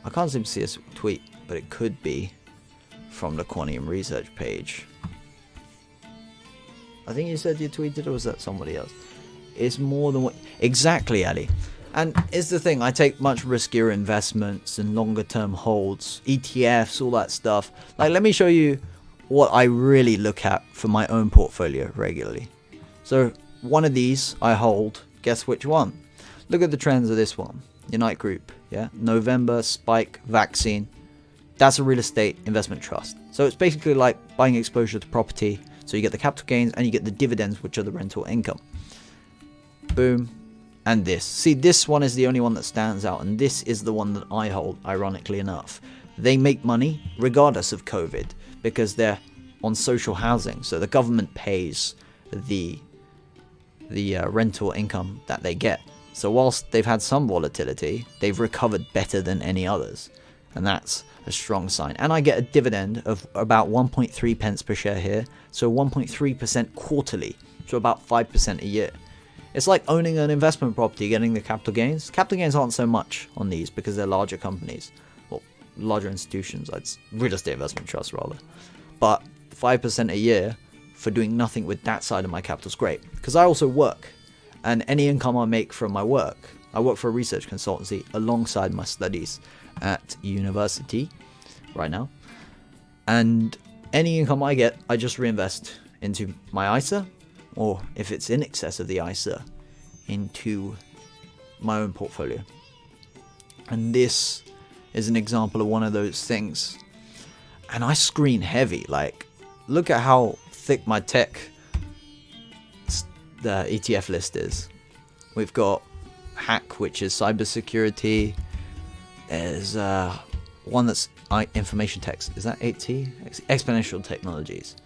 I can't seem to see a tweet, but it could be from the Quantium Research page. I think you said you tweeted, or was that somebody else? It's more than what... Exactly, Ali. And it's the thing, I take much riskier investments and longer term holds, ETFs, all that stuff. Like, let me show you what I really look at for my own portfolio regularly. So, one of these I hold. Guess which one? Look at the trends of this one. Unite Group, yeah? November, spike, vaccine. That's a real estate investment trust. So it's basically like buying exposure to property. So you get the capital gains and you get the dividends, which are the rental income. Boom. And this. See, this one is the only one that stands out. And this is the one that I hold, ironically enough. They make money regardless of COVID because they're on social housing. So the government pays the rental income that they get. So whilst they've had some volatility, they've recovered better than any others. And that's a strong sign. And I get a dividend of about 1.3 pence per share here. So 1.3% quarterly. So about 5% a year. It's like owning an investment property, getting the capital gains. Capital gains aren't so much on these because they're larger companies. Well, larger institutions. It's real estate investment trusts rather. But 5% a year for doing nothing with that side of my capital is great. Because I also work. And any income I make from my work, I work for a research consultancy alongside my studies at university right now. And any income I get, I just reinvest into my ISA, or if it's in excess of the ISA, into my own portfolio. And this is an example of one of those things. And I screen heavy. Like, look at how thick my tech the ETF list is. We've got Hack, which is cybersecurity. There's one that's information text. Is that 8T? Exponential Technologies.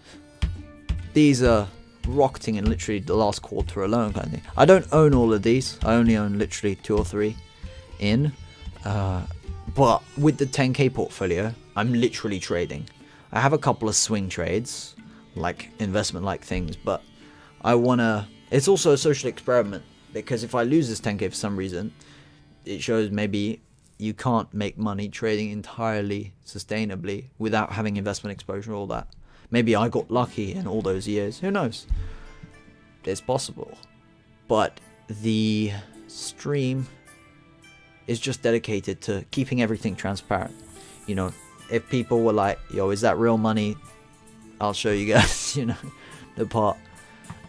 These are rocketing in literally the last quarter alone kind of thing. I don't own all of these. I only own literally 2 or 3 in. But with the 10K portfolio, I'm literally trading. I have a couple of swing trades, like investment-like things, but I want to... It's also a social experiment, because if I lose this 10K for some reason, it shows maybe you can't make money trading entirely sustainably without having investment exposure, all that. Maybe I got lucky in all those years. Who knows? It's possible. But the stream is just dedicated to keeping everything transparent. You know, if people were like, yo, is that real money? I'll show you guys, you know, the part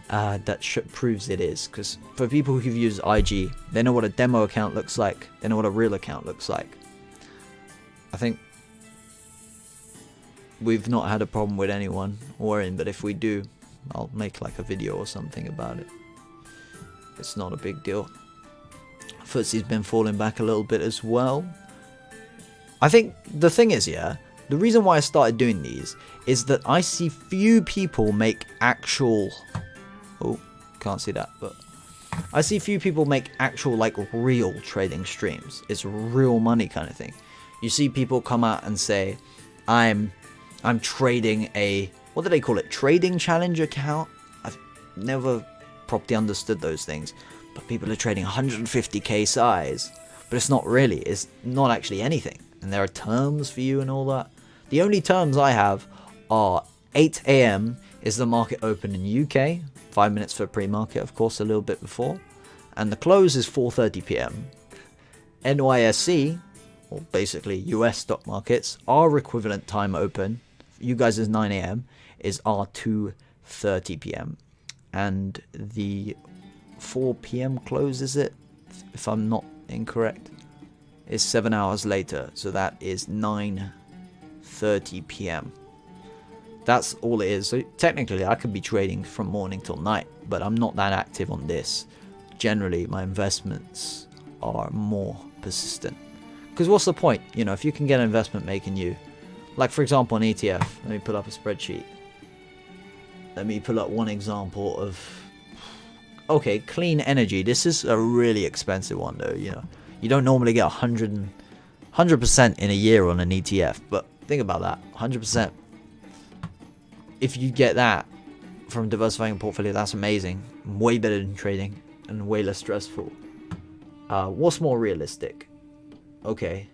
that proves it is. Because for people who've used IG, they know what a demo account looks like. They know what a real account looks like. I think we've not had a problem with anyone worrying, but if we do, I'll make like a video or something about it. It's not a big deal. FTSE's been falling back a little bit as well. I think the thing is, yeah, the reason why I started doing these is that I see few people make actual... Oh, can't see that, but... I see few people make actual, like, real trading streams. It's real money kind of thing. You see people come out and say, I'm trading a what do they call it? Trading challenge account? I've never properly understood those things. But people are trading 150k size. But it's not really. It's not actually anything. And there are terms for you and all that. The only terms I have are 8 a.m. is the market open in UK. 5 minutes for pre-market, of course, a little bit before. And the close is 4:30 p.m. NYSE, or basically US stock markets, our equivalent time open, you guys is 9 a.m., is our 2:30 p.m. And the 4 p.m. close, is it? If I'm not incorrect, is 7 hours later. So that is 9:30 p.m. That's all it is. So technically I could be trading from morning till night, but I'm not that active on this. Generally, my investments are more persistent. Because what's the point? You know, if you can get an investment making you, like for example an ETF, let me pull up a spreadsheet. Let me pull up one example of, okay, clean energy. This is a really expensive one though, you know. You don't normally get 100% in a year on an ETF, but think about that, 100%. If you get that from diversifying a portfolio, that's amazing. Way better than trading and way less stressful. What's more realistic? Okay.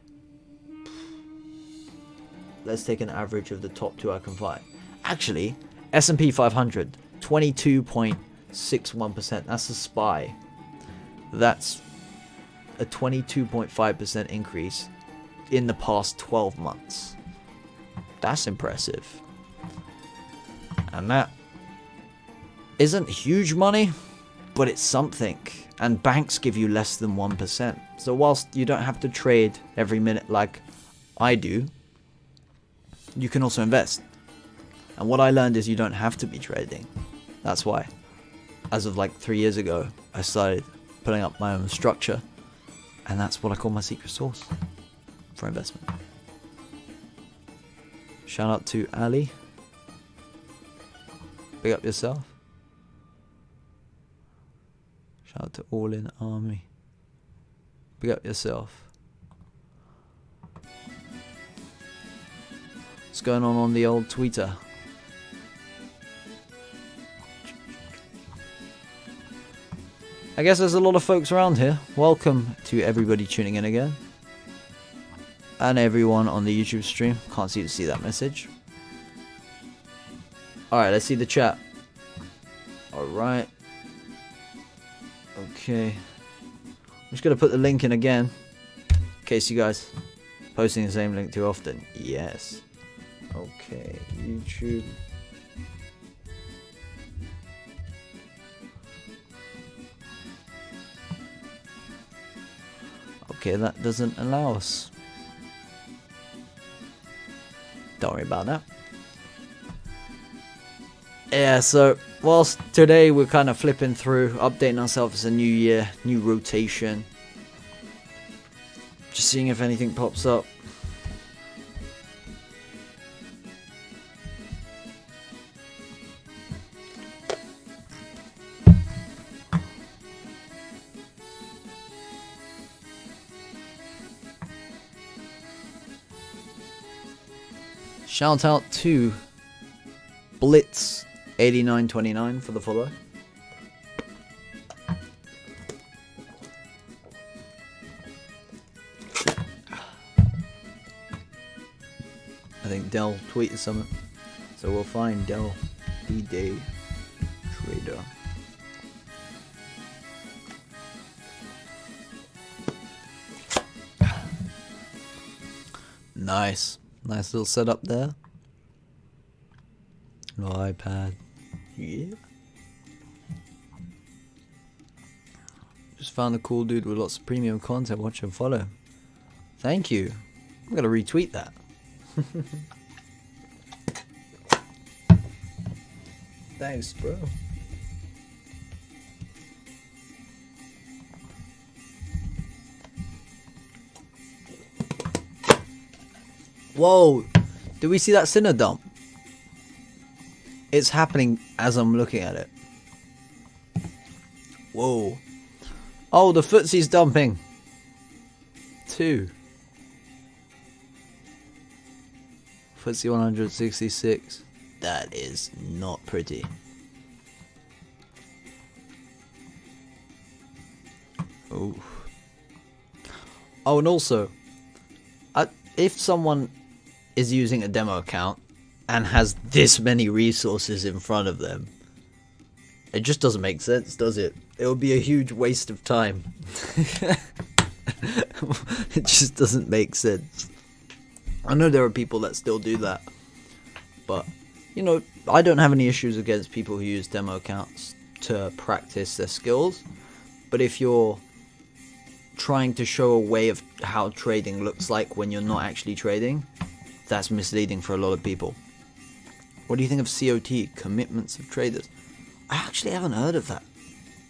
Let's take an average of the top two I can find. Actually, S&P 500, 22.61%. That's a SPY. That's a 22.5% increase in the past 12 months. That's impressive. And that isn't huge money, but it's something. And banks give you less than 1%. So whilst you don't have to trade every minute like I do, you can also invest. And what I learned is you don't have to be trading. That's why, as of like 3 years ago, I started putting up my own structure. And that's what I call my secret sauce for investment. Shout out to Ali. Big up yourself. Shout out to All In Army. Big up yourself. What's going on the old Twitter? I guess there's a lot of folks around here. Welcome to everybody tuning in again. And everyone on the YouTube stream. Can't seem to see that message. Alright, let's see the chat. Alright. Okay. I'm just going to put the link in again. In case you guys posting the same link too often. Yes. Okay, YouTube. Okay, that doesn't allow us. Don't worry about that. Yeah, so whilst today we're kind of flipping through, updating ourselves as a new year, new rotation. Just seeing if anything pops up. Shout out to Blitz8929 for the follow. I think Dell tweeted something, so we'll find Dell D-Day Trader. Nice little setup there. No iPad. Yeah. Just found a cool dude with lots of premium content. Watch and follow. Thank you. I'm gonna retweet that. Thanks, bro. Whoa! Did we see that Sinner dump? It's happening as I'm looking at it. Whoa. Oh, the FTSE's dumping. 2. FTSE 166. That is not pretty. Oh. Oh, and also, if someone is using a demo account and has this many resources in front of them, it just doesn't make sense, does it? It would be a huge waste of time. It just doesn't make sense. I know there are people that still do that, but you know, I don't have any issues against people who use demo accounts to practice their skills. But if you're trying to show a way of how trading looks like when you're not actually trading, that's misleading for a lot of people. What do you think of COT, Commitments of Traders? I actually haven't heard of that.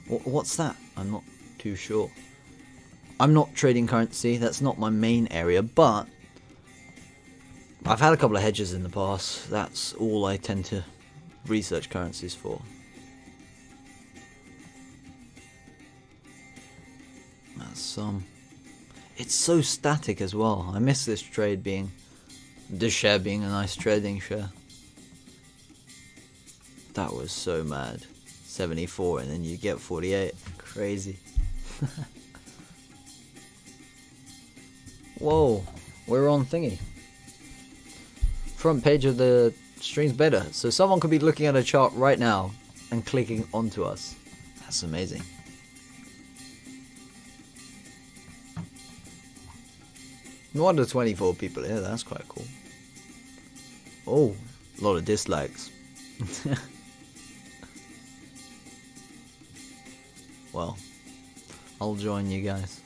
What's that? I'm not too sure. I'm not trading currency, that's not my main area, but I've had a couple of hedges in the past. That's all I tend to research currencies for. That's it's so static as well. I miss this share being a nice trading share. That was so mad. 74 and then you get 48. Crazy. Whoa, we're on thingy. Front page of the stream's better. So someone could be looking at a chart right now and clicking onto us. That's amazing. No wonder 24 people here, that's quite cool. Oh, a lot of dislikes. Well, I'll join you guys.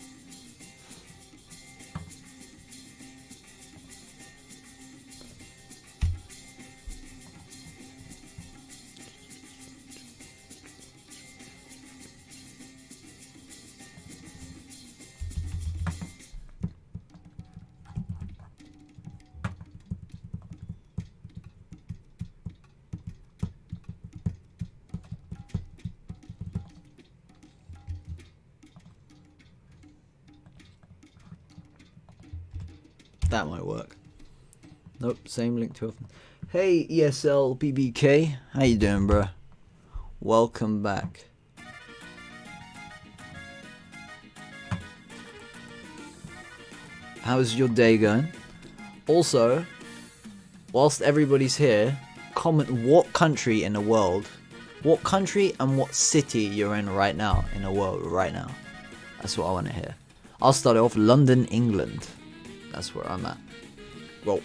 That might work. Nope, same link too often. Hey ESL BBK, how you doing, bro? Welcome back. How's your day going? Also, whilst everybody's here, comment what country in the world, what country and what city you're in right now, in the world right now. That's what I want to hear. I'll start off London, England. That's where I'm at. Well,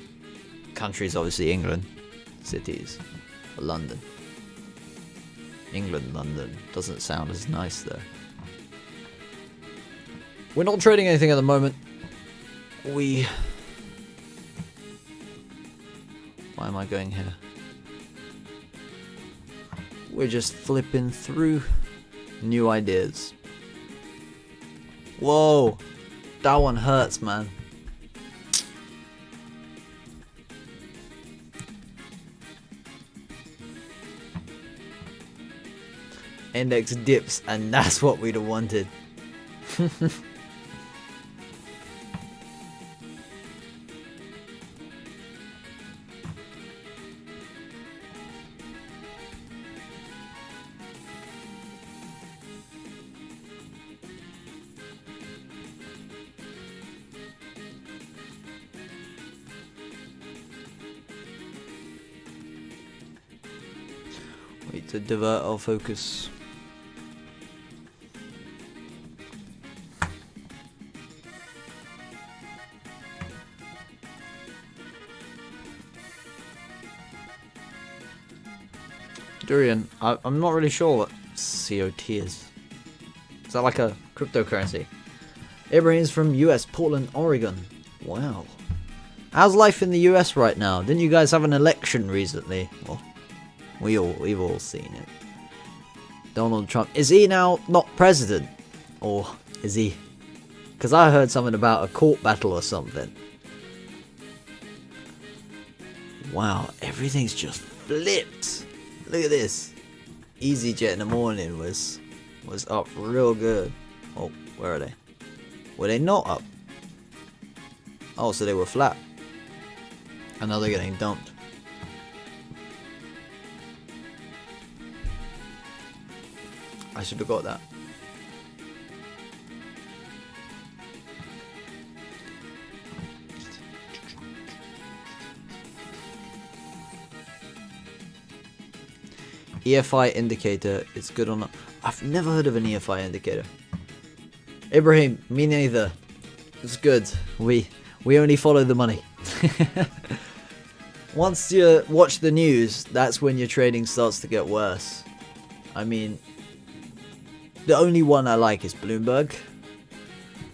country's obviously England. Cities, London. England, London. Doesn't sound as nice though. We're not trading anything at the moment. Why am I going here? We're just flipping through new ideas. Whoa, that one hurts, man. Index dips, and that's what we'd have wanted. Wait to divert our focus. Durian, I'm not really sure what COT is. Is that like a cryptocurrency? Ibrahim's from US, Portland, Oregon. Wow. How's life in the US right now? Didn't you guys have an election recently? Well, we've all seen it. Donald Trump, is he now not president? Or is he? Because I heard something about a court battle or something. Wow, everything's just flipped. Look at this. EasyJet in the morning was up real good. Oh, where are they? Were they not up? Oh, so they were flat. And now they're getting dumped. I should have got that. EFI indicator is good on. I've never heard of an EFI indicator. Ibrahim, me neither. It's good. We only follow the money. Once you watch the news, that's when your trading starts to get worse. I mean, the only one I like is Bloomberg,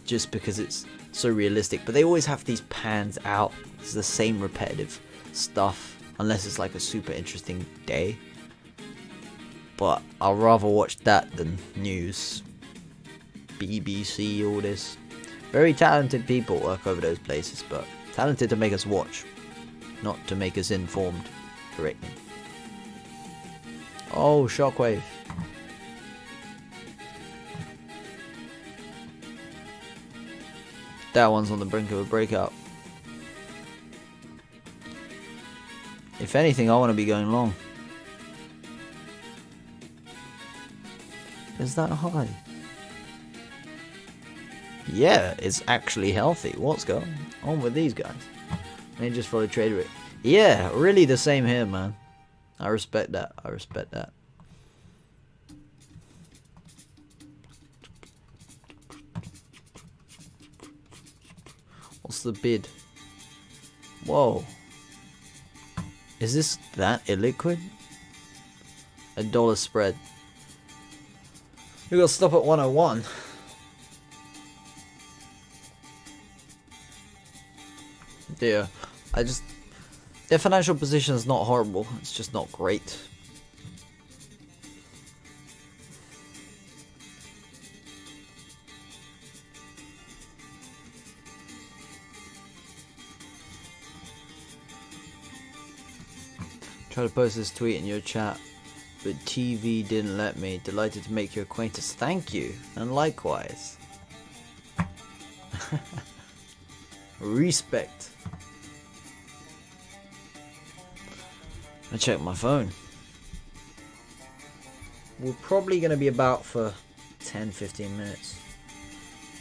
just because it's so realistic. But they always have these pans out. It's the same repetitive stuff, unless it's like a super interesting day. But I'll rather watch that than news. BBC, all this. Very talented people work over those places, but talented to make us watch, not to make us informed correctly. Oh, Shockwave. That one's on the brink of a breakout. If anything, I want to be going long. Is that high? Yeah, it's actually healthy. What's going on with these guys? They just follow trade rate. Yeah, really the same here, man. I respect that. I respect that. What's the bid? Whoa. Is this that illiquid? $1 spread. We got to stop at 101. Yeah, their financial position is not horrible. It's just not great. Try to post this tweet in your chat, but TV didn't let me. Delighted to make your acquaintance. Thank you, and likewise. Respect. I check my phone. We're probably going to be about for 10-15 minutes.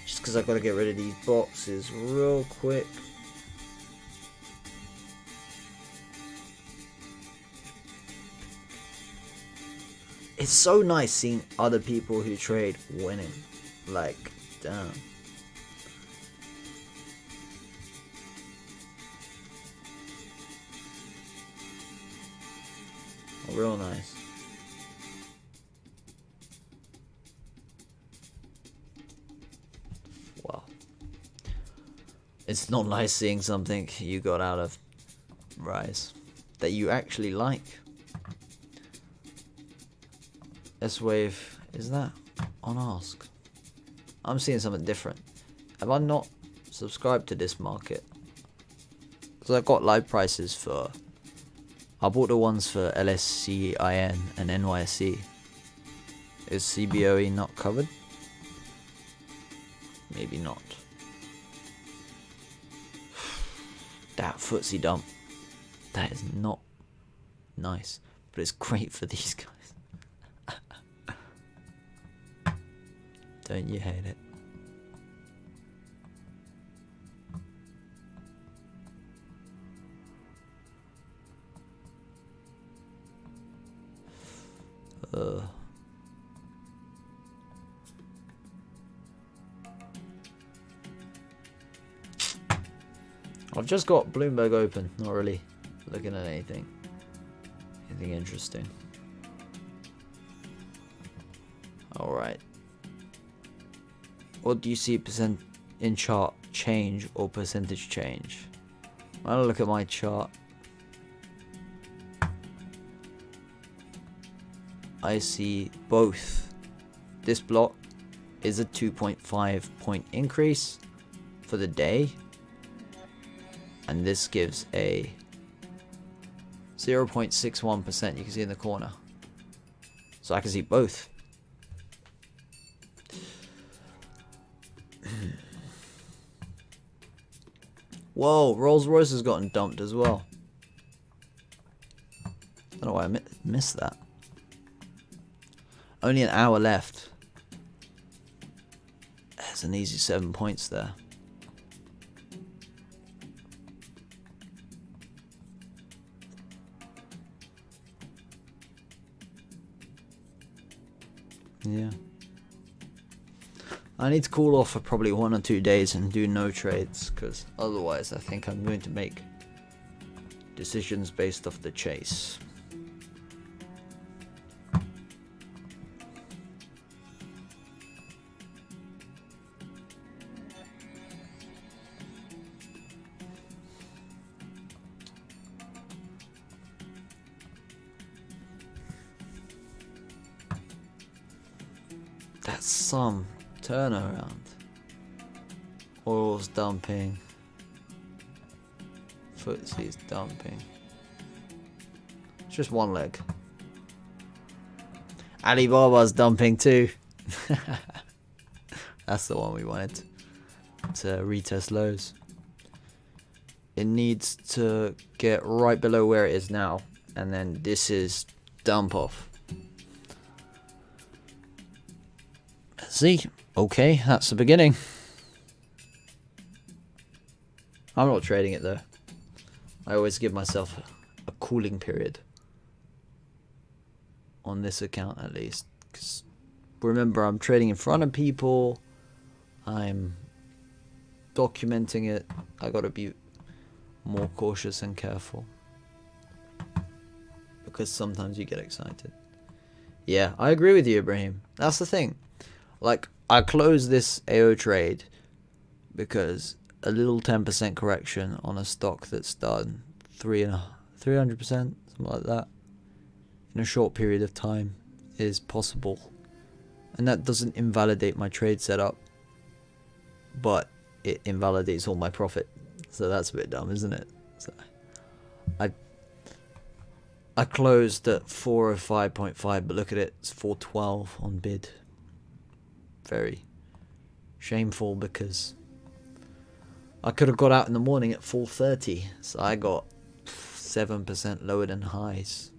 Just because I've got to get rid of these boxes real quick. It's so nice seeing other people who trade winning. Like, damn. Real nice. Wow. It's not nice seeing something you got out of Rise that you actually like. S-Wave, is that on Ask? I'm seeing something different. Have I not subscribed to this market? Because I've got live prices for... I bought the ones for LSCIN and NYSE. Is CBOE not covered? Maybe not. That footsie dump. That is not nice. But it's great for these guys. Don't you hate it? I've just got Bloomberg open, not really looking at anything interesting. Alright. What do you see percent in chart change or percentage change? I'll look at my chart. I see both. This block is a 2.5 point increase for the day, and this gives a 0.61%. You can see in the corner, so I can see both. Whoa, Rolls-Royce has gotten dumped as well. I don't know why I missed that. Only an hour left. There's an easy 7 points there. Yeah. I need to cool off for probably 1 or 2 days and do no trades, because otherwise I think I'm going to make decisions based off the chase. That's some turnaround. Oil's dumping. FTSE's dumping. It's just one leg. Alibaba's dumping too. That's the one we wanted to retest lows. It needs to get right below where it is now, and then this is dump off. See, okay, that's the beginning. I'm not trading it though. I always give myself a cooling period on this account at least, because remember, I'm trading in front of people, I'm documenting it. I gotta be more cautious and careful, because sometimes you get excited. Yeah, I agree with you, Ibrahim. That's the thing. Like, I closed this AO trade because a little 10% correction on a stock that's done 300%, something like that, in a short period of time is possible. And that doesn't invalidate my trade setup, but it invalidates all my profit. So that's a bit dumb, isn't it? So I closed at 405.5, but look at it, it's 412 on bid. Very shameful, because I could have got out in the morning at 4:30, so I got 7% lower than highs,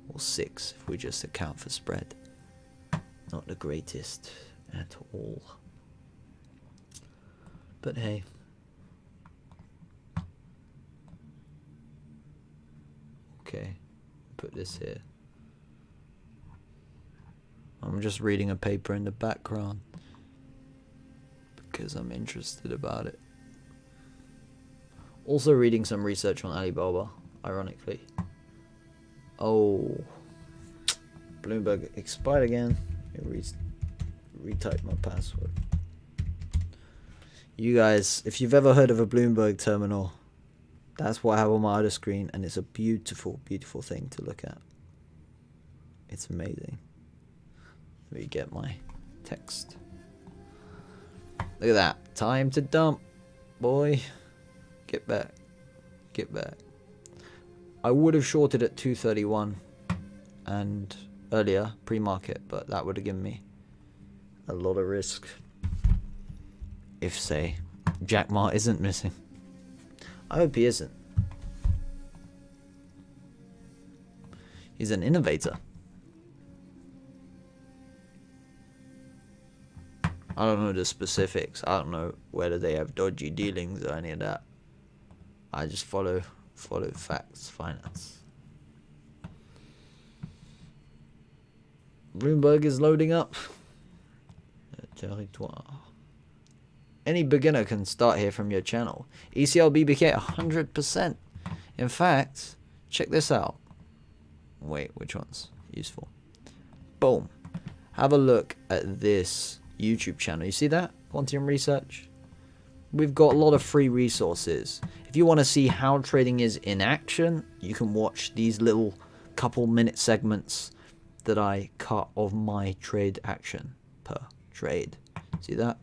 or 6 if we just account for spread. Not the greatest at all, but hey. Okay, put this here. I'm just reading a paper in the background because I'm interested about it. Also reading some research on Alibaba, ironically. Oh, Bloomberg expired again. Let me retype my password. You guys, if you've ever heard of a Bloomberg terminal, that's what I have on my other screen, and it's a beautiful, beautiful thing to look at. It's amazing. Let me get my text. Look at that. Time to dump, boy. Get back. Get back. I would have shorted at 231 and earlier, pre-market, but that would have given me a lot of risk. If, say, Jack Ma isn't missing. I hope he isn't. He's an innovator. I don't know the specifics. I don't know whether they have dodgy dealings or any of that. I just follow facts, finance. Bloomberg is loading up. Territoire. Any beginner can start here from your channel. ECL BBK 100%. In fact, check this out. Wait, which one's useful? Boom. Have a look at this YouTube channel. You see that? Quantium Research. We've got a lot of free resources. If you want to see how trading is in action, you can watch these little couple minute segments that I cut of my trade action per trade. See that?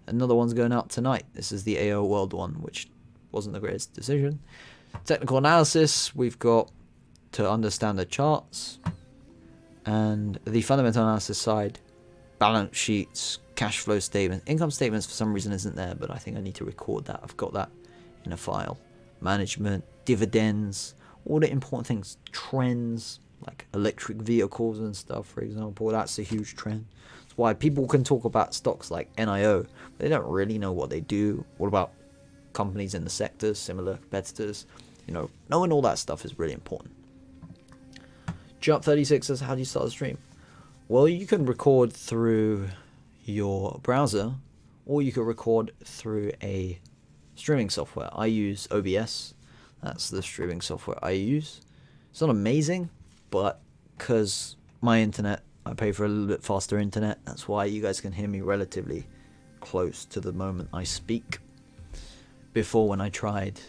Another one's going out tonight. This is the AO World one, which wasn't the greatest decision. Technical analysis, we've got to understand the charts. And the fundamental analysis side, balance sheets, cash flow statements. Income statements for some reason isn't there, but I think I need to record that. I've got that in a file. Management, dividends, all the important things, trends. like electric vehicles and stuff, for example. That's a huge trend. That's why people can talk about stocks like NIO, but they don't really know what they do. What about companies in the sectors, similar competitors? You know, knowing all that stuff is really important. Jump36 says, how do you start a stream? Well, you can record through your browser, or you can record through a streaming software. I use OBS. That's the streaming software I use. It's not amazing, but because my internet, I pay for a little bit faster internet. That's why you guys can hear me relatively close to the moment I speak. Before, when I tried,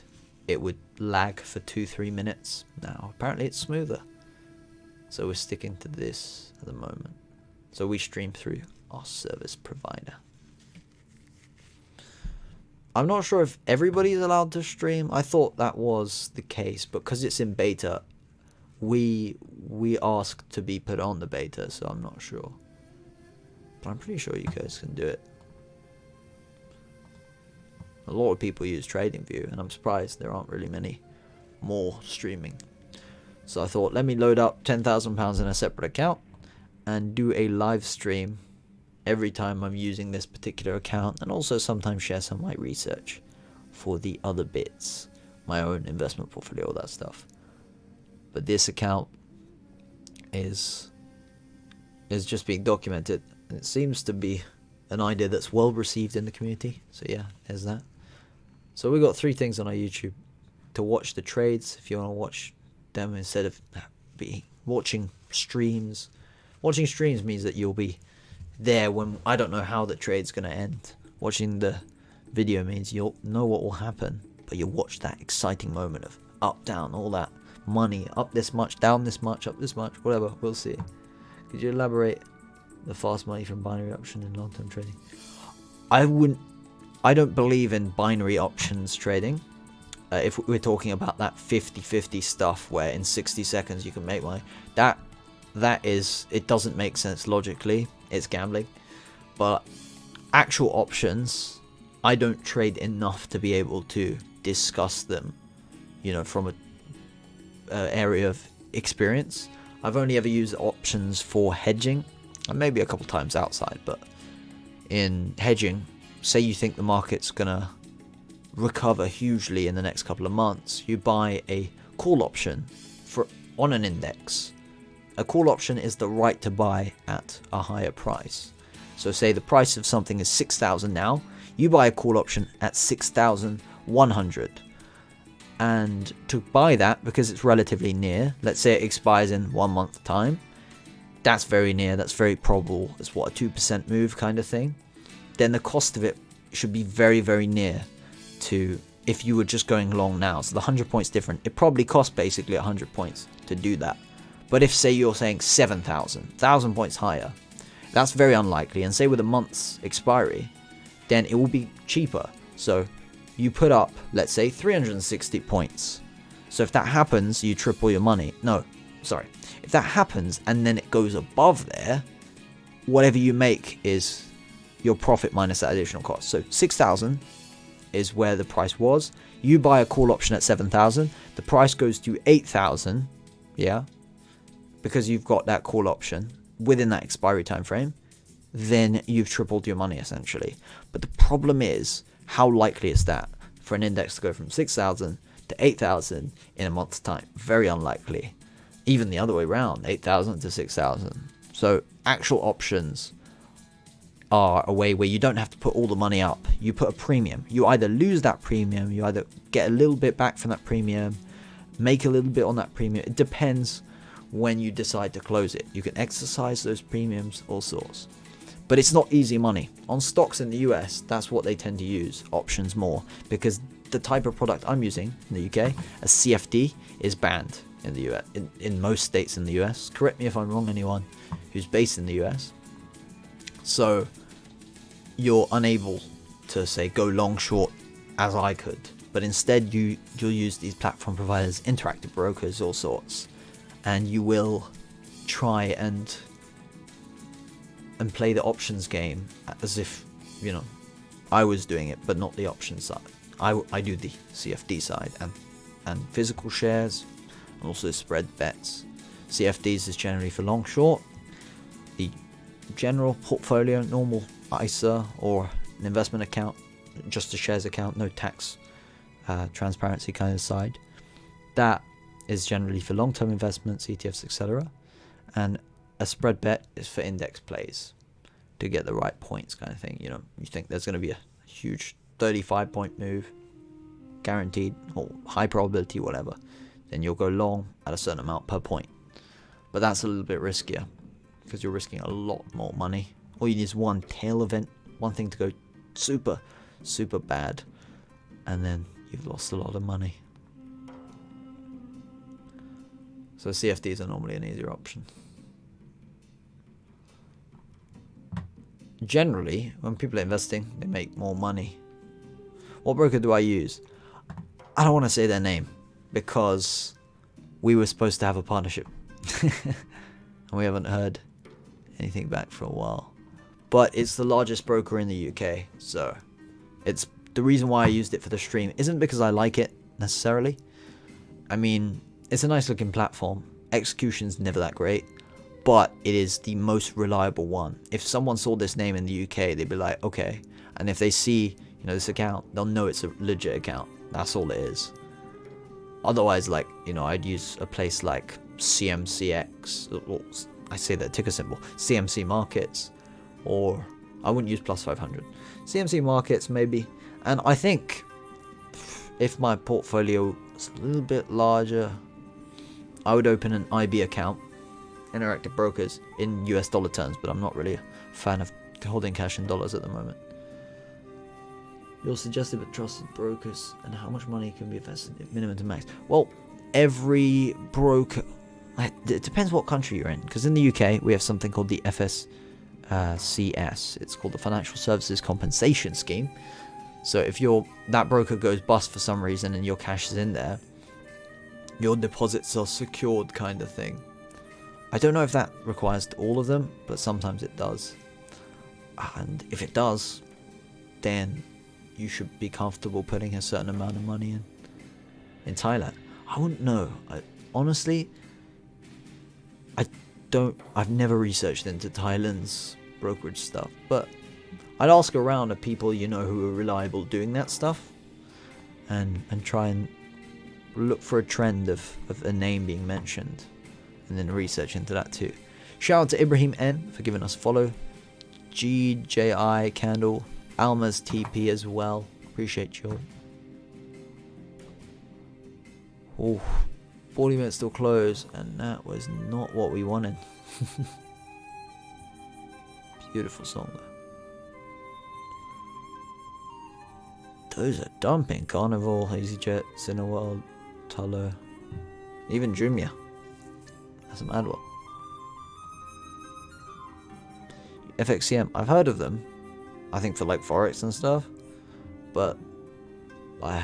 it would lag for 2-3 minutes. Now, apparently it's smoother. So we're sticking to this at the moment. So we stream through our service provider. I'm not sure if everybody's allowed to stream. I thought that was the case, but because it's in beta, we asked to be put on the beta, so I'm not sure. But I'm pretty sure you guys can do it. A lot of people use TradingView, and I'm surprised there aren't really many more streaming. So I thought, let me load up £10,000 in a separate account and do a live stream every time I'm using this particular account, and also sometimes share some of my research for the other bits, my own investment portfolio, all that stuff. But this account is just being documented, and it seems to be an idea that's well received in the community. So yeah, there's that. So we got 3 things on our YouTube to watch the trades if you want to watch them instead of watching streams. Watching streams means that you'll be there when I don't know how the trade's going to end. Watching the video means you'll know what will happen, but you'll watch that exciting moment of up, down, all that money, up this much, down this much, up this much, whatever, we'll see. Could you elaborate the fast money from binary option in long-term trading? I don't believe in binary options trading. If we're talking about that 50-50 stuff where in 60 seconds you can make money, it doesn't make sense logically. It's gambling. But actual options, I don't trade enough to be able to discuss them, you know, from a area of experience. I've only ever used options for hedging, and maybe a couple times outside. But in hedging, say you think the market's gonna recover hugely in the next couple of months, you buy a call option on an index. A call option is the right to buy at a higher price. So say the price of something is 6,000 now, you buy a call option at 6,100. And to buy that, because it's relatively near, let's say it expires in 1 month time, that's very near, that's very probable, it's what, a 2% move kind of thing, then the cost of it should be very, very near to if you were just going long now. So the 100 points different. It probably costs basically 100 points to do that. But if, say, you're saying 7,000, 1,000 points higher, that's very unlikely. And say with a month's expiry, then it will be cheaper. So you put up, let's say, 360 points. So if that happens, you triple your money. No, sorry. If that happens and then it goes above there, whatever you make is your profit minus that additional cost. So 6,000 is where the price was. You buy a call option at 7,000. The price goes to 8,000. Yeah. Because you've got that call option within that expiry time frame, then you've tripled your money essentially. But the problem is, how likely is that for an index to go from 6,000 to 8,000 in a month's time? Very unlikely. Even the other way around, 8,000 to 6,000. So actual options are a way where you don't have to put all the money up. You put a premium. You either lose that premium, you either get a little bit back from that premium, make a little bit on that premium. It depends when you decide to close it. You can exercise those premiums, all sorts. But it's not easy money. On stocks in the US, that's what they tend to use, options more, because the type of product I'm using in the UK, a CFD, is banned in the US, in most states in the US. Correct me if I'm wrong, anyone who's based in the US. So you're unable to, say, go long short as I could, but instead you'll use these platform providers, interactive brokers, all sorts, and you will try and play the options game as if, you know, I was doing it, but not the options side. I do the CFD side and physical shares, and also spread bets. CFDs is generally for long short. The general portfolio, normal ISA or an investment account, just a shares account, no tax transparency kind of side, that is generally for long-term investments, ETFs, etc. And a spread bet is for index plays to get the right points kind of thing. You know, you think there's going to be a huge 35-point move, guaranteed, or high probability, whatever, then you'll go long at a certain amount per point. But that's a little bit riskier because you're risking a lot more money. All you need is one tail event, one thing to go super, super bad, and then you've lost a lot of money. So CFDs are normally an easier option. Generally, when people are investing, they make more money. What broker do I use? I don't want to say their name because we were supposed to have a partnership and we haven't heard anything back for a while. But it's the largest broker in the UK, so it's the reason why I used it for the stream isn't because I like it necessarily. I mean, it's a nice looking platform. Execution's never that great, but it is the most reliable one. If someone saw this name in the UK, they'd be like, okay. And if they see, you know, this account, they'll know it's a legit account. That's all it is. Otherwise, like, you know, I'd use a place like CMCX, or I say that ticker symbol, CMC Markets, or I wouldn't use Plus 500. CMC Markets maybe. And I think if my portfolio was a little bit larger, I would open an IB account, Interactive Brokers, in US dollar terms, but I'm not really a fan of holding cash in dollars at the moment. Your suggested but trusted brokers and how much money can be invested at minimum to max. Well, every broker, it depends what country you're in, because in the UK we have something called the FSCS. It's called the Financial Services Compensation Scheme. So if that broker goes bust for some reason and your cash is in there, your deposits are secured kind of thing. I don't know if that requires all of them, but sometimes it does. And if it does, then you should be comfortable putting a certain amount of money in Thailand. I wouldn't know. Honestly, I've never researched into Thailand's brokerage stuff, but I'd ask around at people you know who are reliable doing that stuff, and try and look for a trend of a name being mentioned, and then research into that too. Shout out to Ibrahim N for giving us a follow, GJI Candle, Alma's TP as well. Appreciate you all. Oh, 40 minutes till close, and that was not what we wanted. Beautiful song though. Those are dumping. Carnival, EasyJet, Cineworld, Tullow, even Jumia. That's a mad one. FXCM, I've heard of them. I think for like Forex and stuff, but I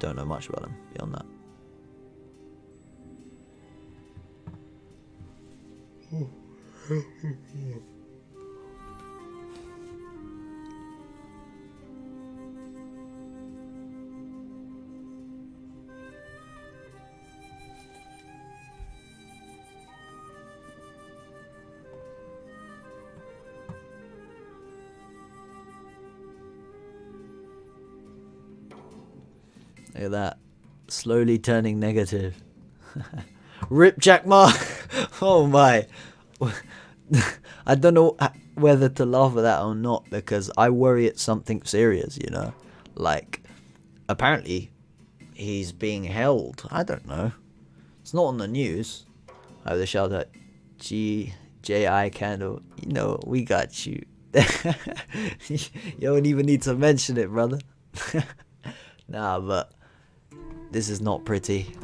don't know much about them beyond that. Look at that. Slowly turning negative. Rip Jack Ma. Oh my. I don't know whether to laugh at that or not, because I worry it's something serious, you know. Like, apparently he's being held. I don't know. It's not on the news. I have the shout out GJI Candle. You know, we got you. You don't even need to mention it, brother. Nah, but this is not pretty.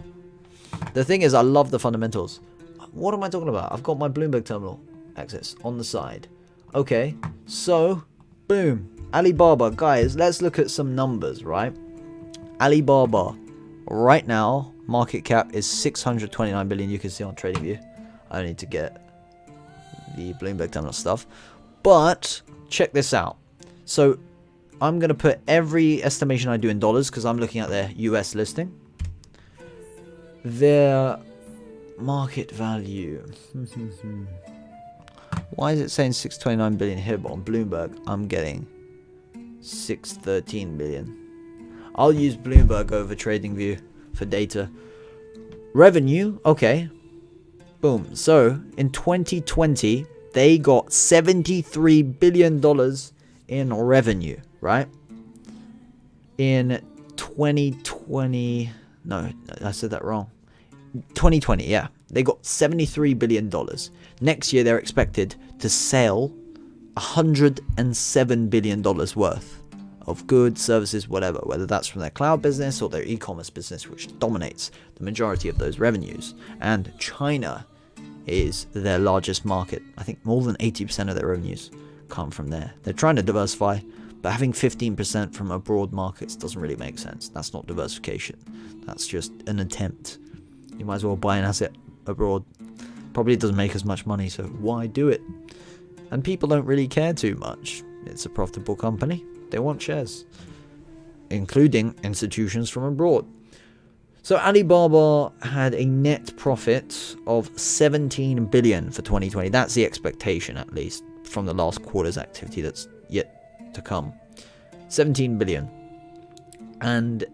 The thing is, I love the fundamentals. What am I talking about? I've got my Bloomberg terminal access on the side. Okay, so, boom. Alibaba, guys, let's look at some numbers, right? Alibaba, right now, market cap is 629 billion. You can see on TradingView. I don't need to get the Bloomberg terminal stuff. But, check this out. So, I'm going to put every estimation I do in dollars because I'm looking at their US listing. Their market value. Why is it saying 629 billion here, but on Bloomberg I'm getting 613 billion? I'll use Bloomberg over TradingView for data. Revenue, okay. Boom. So in 2020, they got $73 billion in revenue, right? In 2020, no, I said that wrong. 2020, yeah. They got $73 billion. Next year, they're expected to sell $107 billion worth of goods, services, whatever, whether that's from their cloud business or their e-commerce business, which dominates the majority of those revenues. And China is their largest market. I think more than 80% of their revenues come from there. They're trying to diversify, but having 15% from abroad markets doesn't really make sense. That's not diversification. That's just an attempt. You might as well buy an asset abroad. Probably doesn't make as much money, so why do it? And people don't really care too much. It's a profitable company. They want shares, including institutions from abroad. So Alibaba had a net profit of 17 billion for 2020. That's the expectation, at least, from the last quarter's activity that's yet to come. 17 billion. And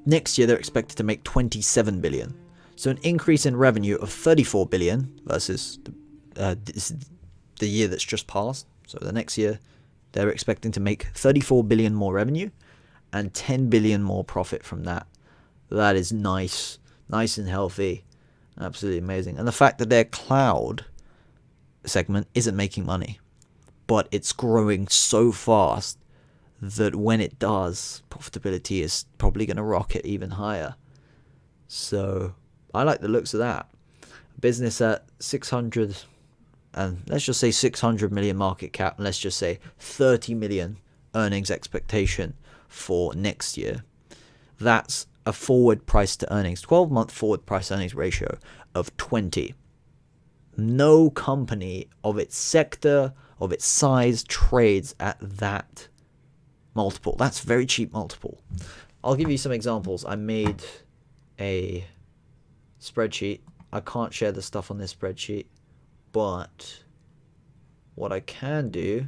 next year they're expected to make 27 billion. So an increase in revenue of 34 billion versus the year that's just passed. So the next year they're expecting to make 34 billion more revenue and 10 billion more profit from that. That is nice and healthy. Absolutely amazing. And the fact that their cloud segment isn't making money, but it's growing so fast that when it does, profitability is probably going to rocket even higher. So I like the looks of that. Business at 600, and let's just say 600 million market cap, and let's just say 30 million earnings expectation for next year. That's a forward price to earnings, 12-month forward price earnings ratio of 20. No company of its sector, of its size, trades at that multiple. That's very cheap multiple. I'll give you some examples. I made a spreadsheet. I can't share the stuff on this spreadsheet, but what I can do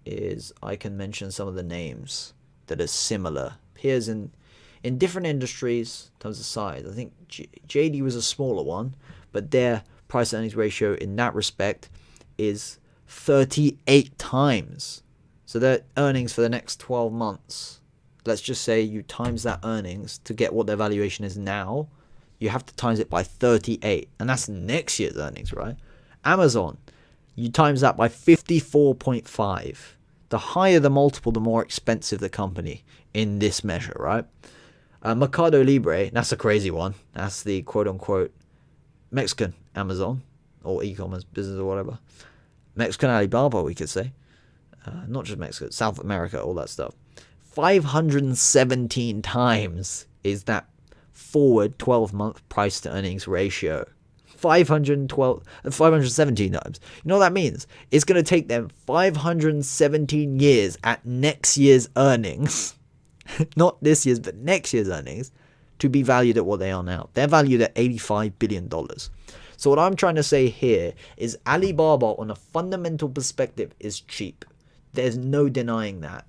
is I can mention some of the names that are similar peers in different industries in terms of size. I think JD was a smaller one, but their price earnings ratio in that respect is 38 times. So their earnings for the next 12 months, let's just say you times that earnings to get what their valuation is now, you have to times it by 38, and that's next year's earnings, right? Amazon, you times that by 54.5. The higher the multiple, the more expensive the company in this measure, right? Mercado Libre, that's a crazy one. That's the quote-unquote Mexican Amazon, or e-commerce business or whatever. Mexican Alibaba, we could say. Not just Mexico, South America, all that stuff. 517 times is that forward 12-month price to earnings ratio. 517 times. You know what that means? It's going to take them 517 years at next year's earnings, not this year's, but next year's earnings, to be valued at what they are now. They're valued at $85 billion. So what I'm trying to say here is Alibaba, on a fundamental perspective, is cheap. There's no denying that.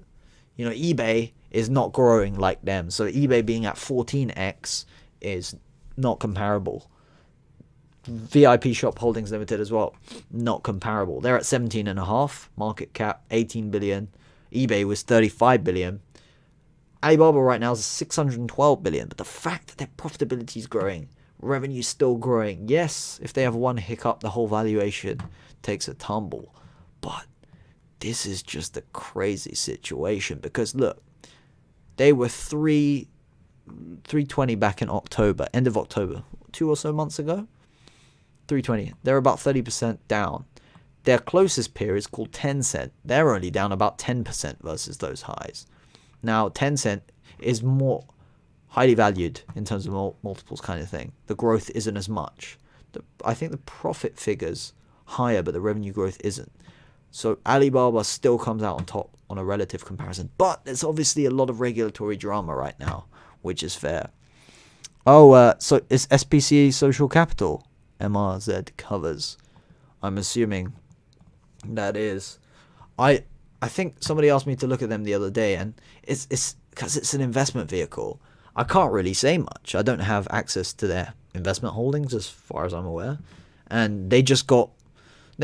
You know, eBay is not growing like them. So eBay being at 14x is not comparable. VIP Shop Holdings Limited as well, not comparable. They're at 17.5 market cap, 18 billion. eBay was 35 billion. Alibaba right now is 612 billion. But the fact that their profitability is growing, revenue is still growing. Yes, if they have one hiccup, the whole valuation takes a tumble. But this is just a crazy situation because look, they were 320 back in October, end of October, 2 or so months ago. 320. They're about 30% down. Their closest peer is called Tencent. They're only down about 10% versus those highs. Now, Tencent is more highly valued in terms of multiples kind of thing. The growth isn't as much. I think the profit figure's higher, but the revenue growth isn't. So Alibaba still comes out on top on a relative comparison. But there's obviously a lot of regulatory drama right now, which is fair. Oh, so it's SPCE Social Capital. MRZ covers. I'm assuming that is. I think somebody asked me to look at them the other day, and it's because it's an investment vehicle. I can't really say much. I don't have access to their investment holdings as far as I'm aware, and they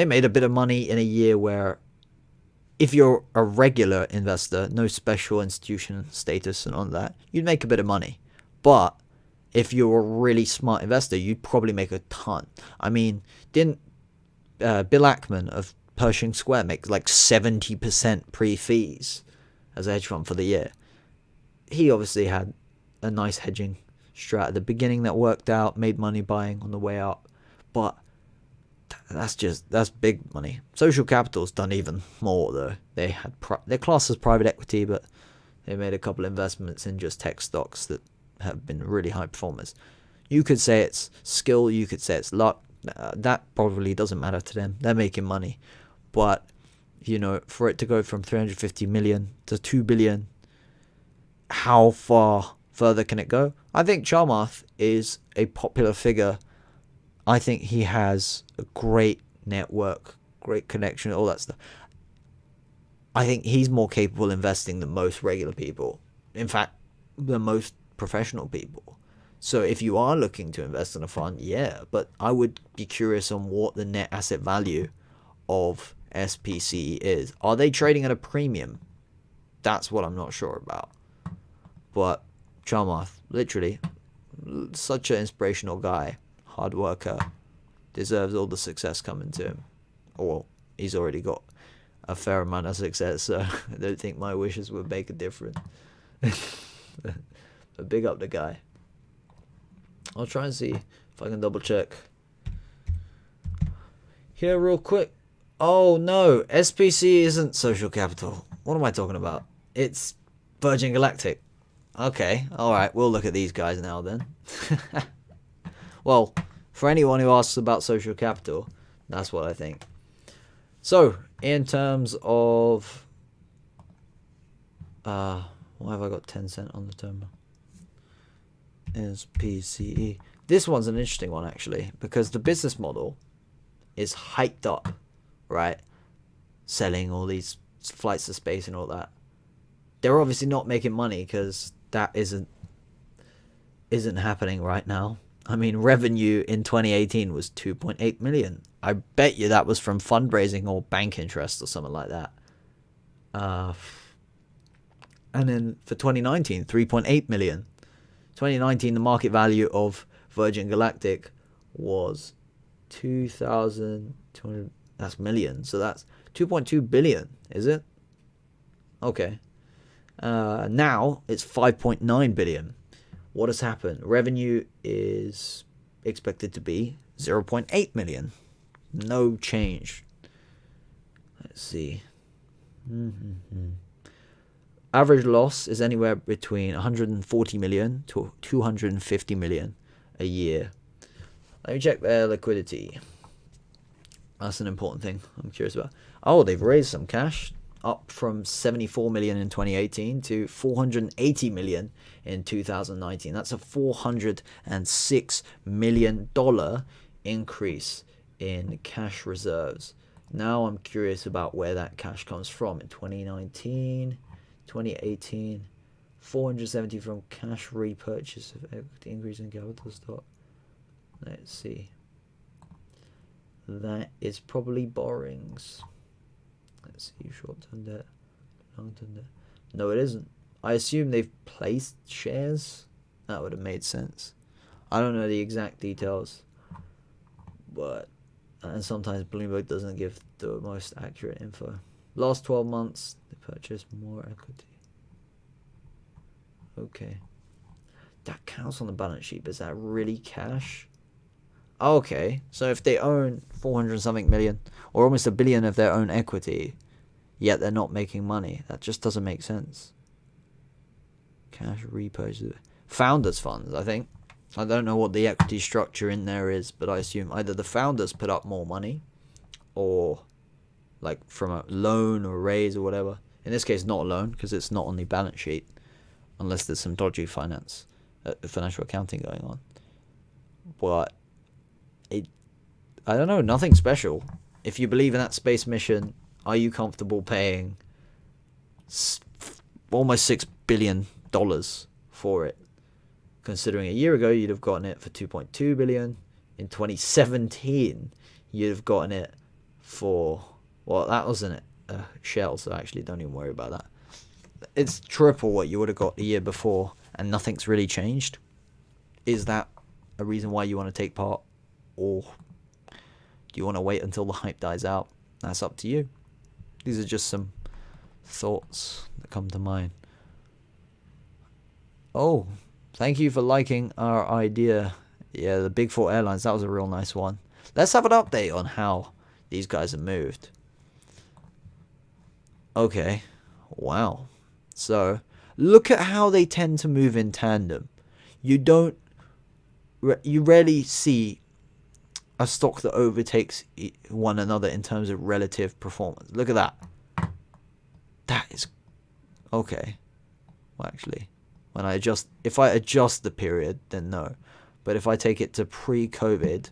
made a bit of money in a year where, if you're a regular investor, no special institution status and all that, you'd make a bit of money. But if you're a really smart investor, you'd probably make a ton. I mean, didn't Bill Ackman of Pershing Square make like 70% pre-fees as a hedge fund for the year? He obviously had a nice hedging strat at the beginning that worked out, made money buying on the way up. But that's big money. Social Capital's done even more though. They're classed as private equity, but they made a couple investments in just tech stocks that have been really high performers. You could say it's skill, you could say it's luck. That probably doesn't matter to them. They're making money. But, for it to go from 350 million to 2 billion, how far further can it go? I think Chamath is a popular figure. I think he has a great network, great connection, all that stuff. I think he's more capable investing than most regular people. In fact, than most professional people. So if you are looking to invest in a fund, yeah, but I would be curious on what the net asset value of SPCE is. Are they trading at a premium? That's what I'm not sure about. But Chamath, literally, such an inspirational guy, hard worker, deserves all the success coming to him. Well, he's already got a fair amount of success, so I don't think my wishes would make a difference. But big up the guy. I'll try and see if I can double check here real quick. Oh no, SPC isn't Social Capital. What am I talking about? It's Virgin Galactic. Okay, alright, we'll look at these guys now then. Well, for anyone who asks about Social Capital, that's what I think. So, in terms of... why have I got 10 cent on the terminal? SPCE. This one's an interesting one, actually, because the business model is hyped up, right? Selling all these flights to space and all that. They're obviously not making money because that isn't happening right now. I mean, revenue in 2018 was 2.8 million. I bet you that was from fundraising or bank interest or something like that. And then for 2019, 3.8 million. 2019, the market value of Virgin Galactic was 2,200. That's million. So that's 2.2 billion, is it? Okay. Now it's 5.9 billion. What has happened? Revenue is expected to be 0.8 million. No change. Let's see. Average loss is anywhere between 140 million to 250 million a year. Let me check their liquidity. That's an important thing I'm curious about. Oh, they've raised some cash, up from 74 million in 2018 to 480 million in 2019. That's a $406 million increase in cash reserves. Now I'm curious about where that cash comes from. In 2019, 2018, 470 from cash repurchase of equity, increase in capital stock. Let's see. That is probably borrowings. Let's see, short-term debt, long-term debt. No, it isn't. I assume they've placed shares. That would have made sense. I don't know the exact details, but and sometimes Bloomberg doesn't give the most accurate info. Last 12 months, they purchased more equity. Okay. That counts on the balance sheet, but is that really cash? Okay, so if they own 400 something million, or almost $1 billion of their own equity, yet they're not making money, that just doesn't make sense. Cash repurchase. Founders funds, I think. I don't know what the equity structure in there is, but I assume either the founders put up more money, or like from a loan or raise or whatever. In this case, not a loan, because it's not on the balance sheet, unless there's some dodgy finance. financial accounting going on. But I don't know, nothing special. If you believe in that space mission, are you comfortable paying almost $6 billion for it? Considering a year ago you'd have gotten it for $2.2 billion. In 2017 you'd have gotten it for, well, that wasn't a shell, so actually don't even worry about that. It's triple what you would have got a year before, and nothing's really changed. Is that a reason why you want to take part, or do you want to wait until the hype dies out? That's up to you. These are just some thoughts that come to mind. Oh, thank you for liking our idea. Yeah, the Big Four Airlines, that was a real nice one. Let's have an update on how these guys have moved. Okay, wow. So, look at how they tend to move in tandem. You rarely see a stock that overtakes one another in terms of relative performance. Look at that. That is okay. Well, actually, if I adjust the period, then no. But if I take it to pre-COVID,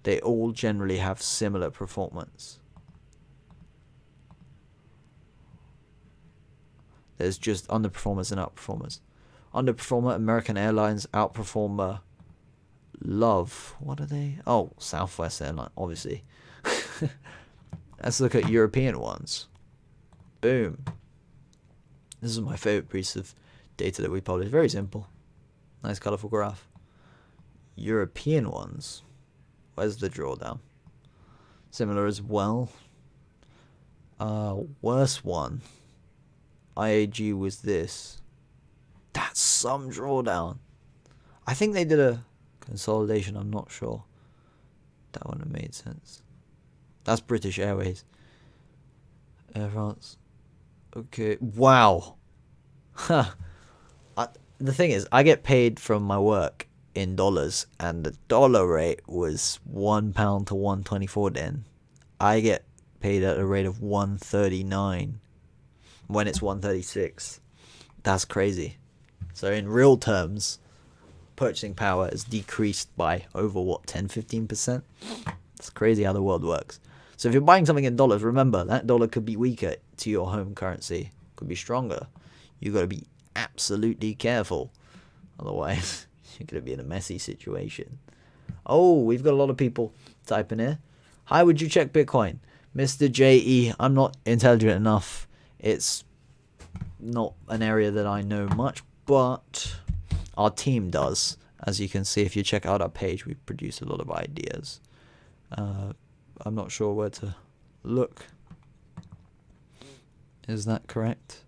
they all generally have similar performance. There's just underperformers and outperformers. Underperformer, American Airlines. Outperformer, Love. What are they? Oh, Southwest Airlines, obviously. Let's look at European ones. Boom. This is my favorite piece of data that we publish. Very simple. Nice colorful graph. European ones. Where's the drawdown? Similar as well. Worst one. IAG was this. That's some drawdown. I think they did a consolidation. I'm not sure. That wouldn't have made sense. That's British Airways. Air France. Okay. Wow. Huh. The thing is, I get paid from my work in dollars, and the dollar rate was £1 to 1.24 then. I get paid at a rate of 1.39 when it's 1.36. That's crazy. So in real terms, purchasing power is decreased by over 10-15%. It's crazy how the world works. So if you're buying something in dollars, remember that dollar could be weaker to your home currency, could be stronger. You got to be absolutely careful, otherwise you're going to be in a messy situation. Oh, we've got a lot of people typing here. Hi, would you check Bitcoin? Mr. J.E., I'm not intelligent enough. It's not an area that I know much, but our team does. As you can see, if you check out our page, we produce a lot of ideas. I'm not sure where to look. Is that correct?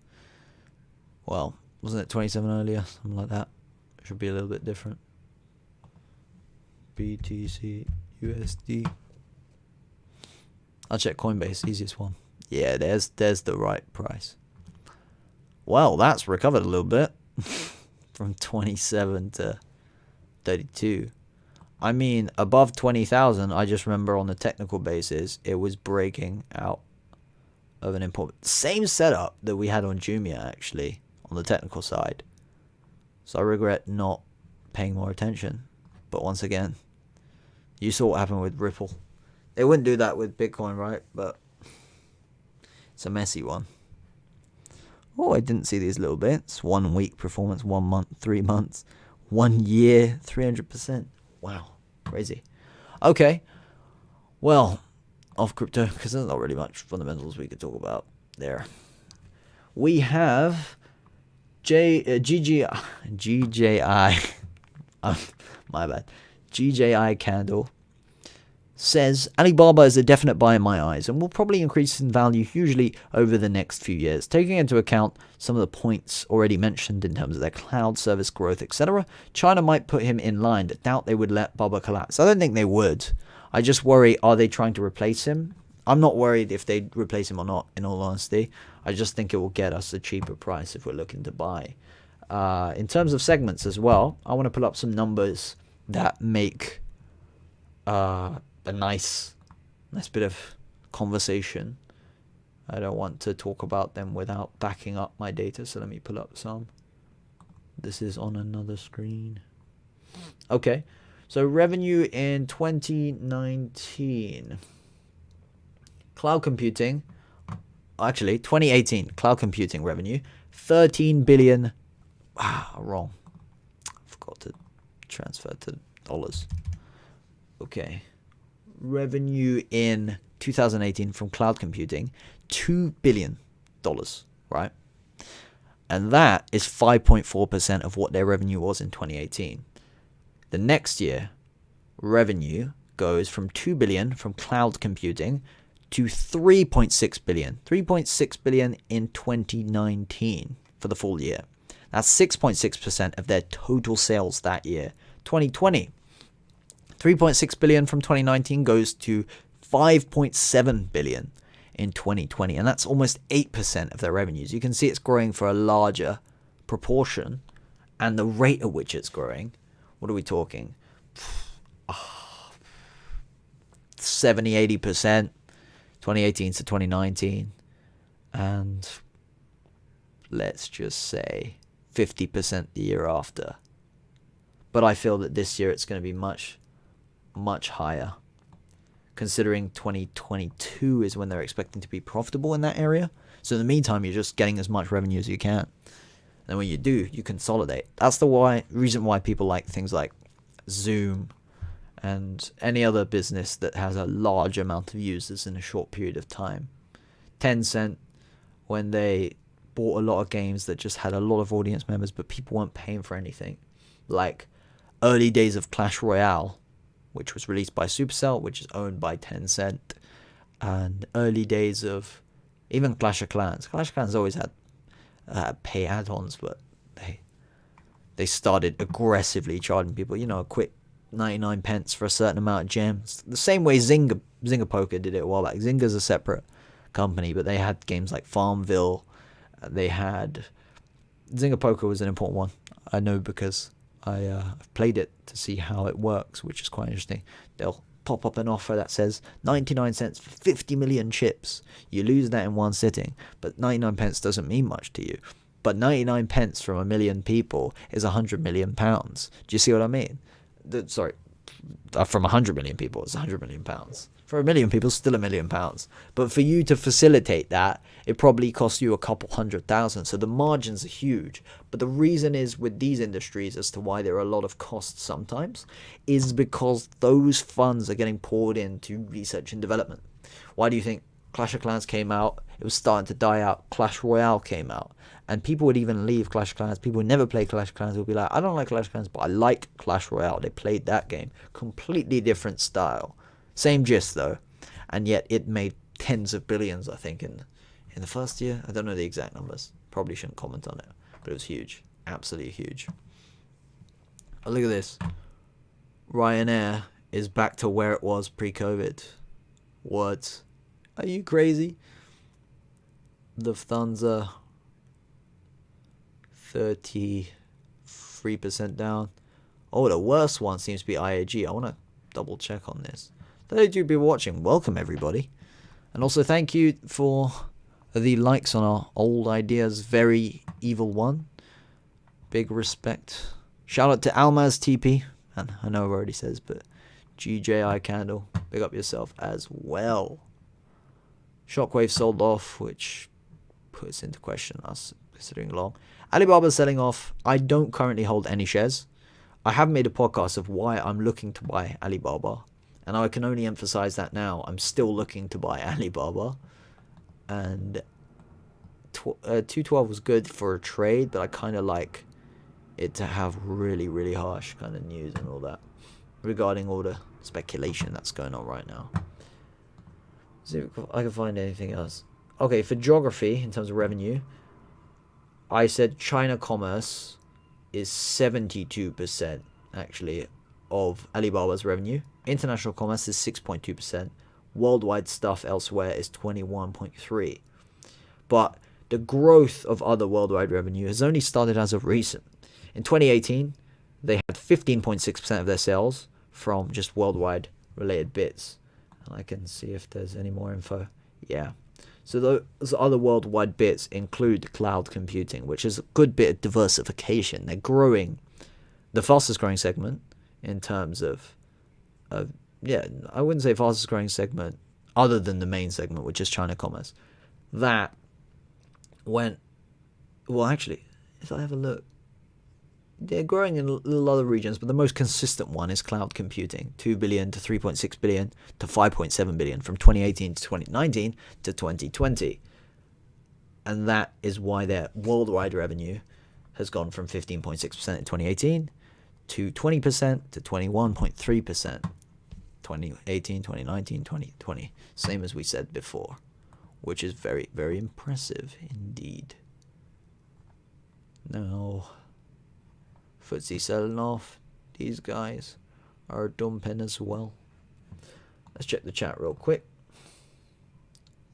Well, wasn't it 27 earlier? Something like that. Should be a little bit different. BTC USD. I'll check Coinbase, easiest one. Yeah, there's the right price. Well, that's recovered a little bit from 27 to 32. I mean, above 20,000, I just remember on the technical basis, it was breaking out of an important. Same setup that we had on Jumia, actually, on the technical side. So I regret not paying more attention. But once again, you saw what happened with Ripple. They wouldn't do that with Bitcoin, right? But it's a messy one. Oh, I didn't see these little bits. 1 week performance, 1 month, 3 months, 1 year, 300%. Wow, crazy. Okay, well, off crypto, because there's not really much fundamentals we could talk about there. We have GJI, my bad, GJI Candle says Alibaba is a definite buy in my eyes and will probably increase in value hugely over the next few years. Taking into account some of the points already mentioned in terms of their cloud service growth, etc., China might put him in line, but doubt they would let Baba collapse. I don't think they would. I just worry, are they trying to replace him? I'm not worried if they replace him or not, in all honesty. I just think it will get us a cheaper price if we're looking to buy. In terms of segments as well, I want to pull up some numbers that make a nice bit of conversation. I don't want to talk about them without backing up my data, so let me pull up some. This is on another screen. Okay, so revenue in 2019. Cloud computing, actually 2018, cloud computing revenue, 13 billion. Wrong. Forgot to transfer to dollars. Okay. Revenue in 2018 from cloud computing, $2 billion, right? And that is 5.4% of what their revenue was in 2018. The next year, revenue goes from 2 billion from cloud computing to 3.6 billion. 3.6 billion in 2019 for the full year. That's 6.6% of their total sales that year. 2020, 3.6 billion from 2019 goes to 5.7 billion in 2020, and that's almost 8% of their revenues. You can see it's growing for a larger proportion, and the rate at which it's growing, what are we talking? 70-80%, 2018 to 2019, and let's just say 50% the year after. But I feel that this year it's going to be much, much higher, considering 2022 is when they're expecting to be profitable in that area. So in the meantime, you're just getting as much revenue as you can. And when you do, you consolidate. That's the reason why people like things like Zoom and any other business that has a large amount of users in a short period of time. Tencent, when they bought a lot of games that just had a lot of audience members, but people weren't paying for anything. Like early days of Clash Royale, which was released by Supercell, which is owned by Tencent, and early days of even Clash of Clans. Clash of Clans always had pay add-ons, but they started aggressively charging people, a quick 99 pence for a certain amount of gems. The same way Zynga Poker did it a while back. Zynga's a separate company, but they had games like Farmville. Zynga Poker was an important one. I know because I've played it to see how it works, which is quite interesting. They'll pop up an offer that says 99 cents for 50 million chips. You lose that in one sitting, but 99 pence doesn't mean much to you. But 99 pence from a million people is 100 million pounds. Do you see what I mean? From 100 million people, it's 100 million pounds. For a million people, still £1 million. But for you to facilitate that, it probably costs you a couple 100,000. So the margins are huge. But the reason is with these industries as to why there are a lot of costs sometimes is because those funds are getting poured into research and development. Why do you think Clash of Clans came out? It was starting to die out. Clash Royale came out. And people would even leave Clash of Clans. People who never play Clash of Clans would be like, I don't like Clash of Clans, but I like Clash Royale. They played that game. Completely different style. Same gist though, and yet it made tens of billions, I think, in the first year. I don't know the exact numbers. Probably shouldn't comment on it, but it was huge, absolutely huge. Oh, look at this. Ryanair is back to where it was pre-COVID. What? Are you crazy? Lufthansa, 33% down. Oh, the worst one seems to be IAG. I want to double check on this. 32 people watching. Welcome, everybody. And also thank you for the likes on our old ideas. Very evil one. Big respect. Shout out to Almaz TP. And I know I've already says, but GJI Candle. Big up yourself as well. Shockwave sold off, which puts into question us considering long. Alibaba selling off. I don't currently hold any shares. I have made a podcast of why I'm looking to buy Alibaba. And I can only emphasize that now. I'm still looking to buy Alibaba. And 212 was good for a trade, but I kind of like it to have really, really harsh kind of news and all that regarding all the speculation that's going on right now. See if I can find anything else. Okay, for geography, in terms of revenue, I said China commerce is 72% actually of Alibaba's revenue. International commerce is 6.2%. Worldwide stuff elsewhere is 21.3%. But the growth of other worldwide revenue has only started as of recent. In 2018, they had 15.6% of their sales from just worldwide related bits. And I can see if there's any more info. Yeah. So those other worldwide bits include cloud computing, which is a good bit of diversification. They're growing, the fastest growing segment in terms of yeah, I wouldn't say fastest growing segment other than the main segment, which is China commerce. That went, well, actually, if I have a look, they're growing in a little other regions, but the most consistent one is cloud computing, 2 billion to 3.6 billion to 5.7 billion from 2018 to 2019 to 2020. And that is why their worldwide revenue has gone from 15.6% in 2018 to 20% to 21.3%. 2018, 2019, 2020. Same as we said before, which is very, very impressive indeed. Now, FTSE selling off. These guys are dumping as well. Let's check the chat real quick.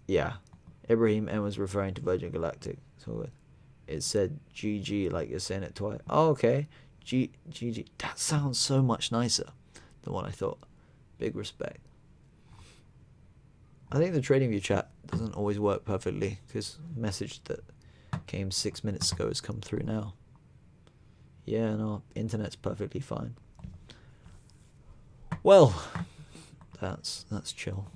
Yeah, Ibrahim M was referring to Virgin Galactic. So it said GG like you're saying it twice. Oh, okay. GG. That sounds so much nicer than what I thought. Big respect. I think the TradingView chat doesn't always work perfectly because the message that came 6 minutes ago has come through now. Yeah, no, internet's perfectly fine. Well, that's chill.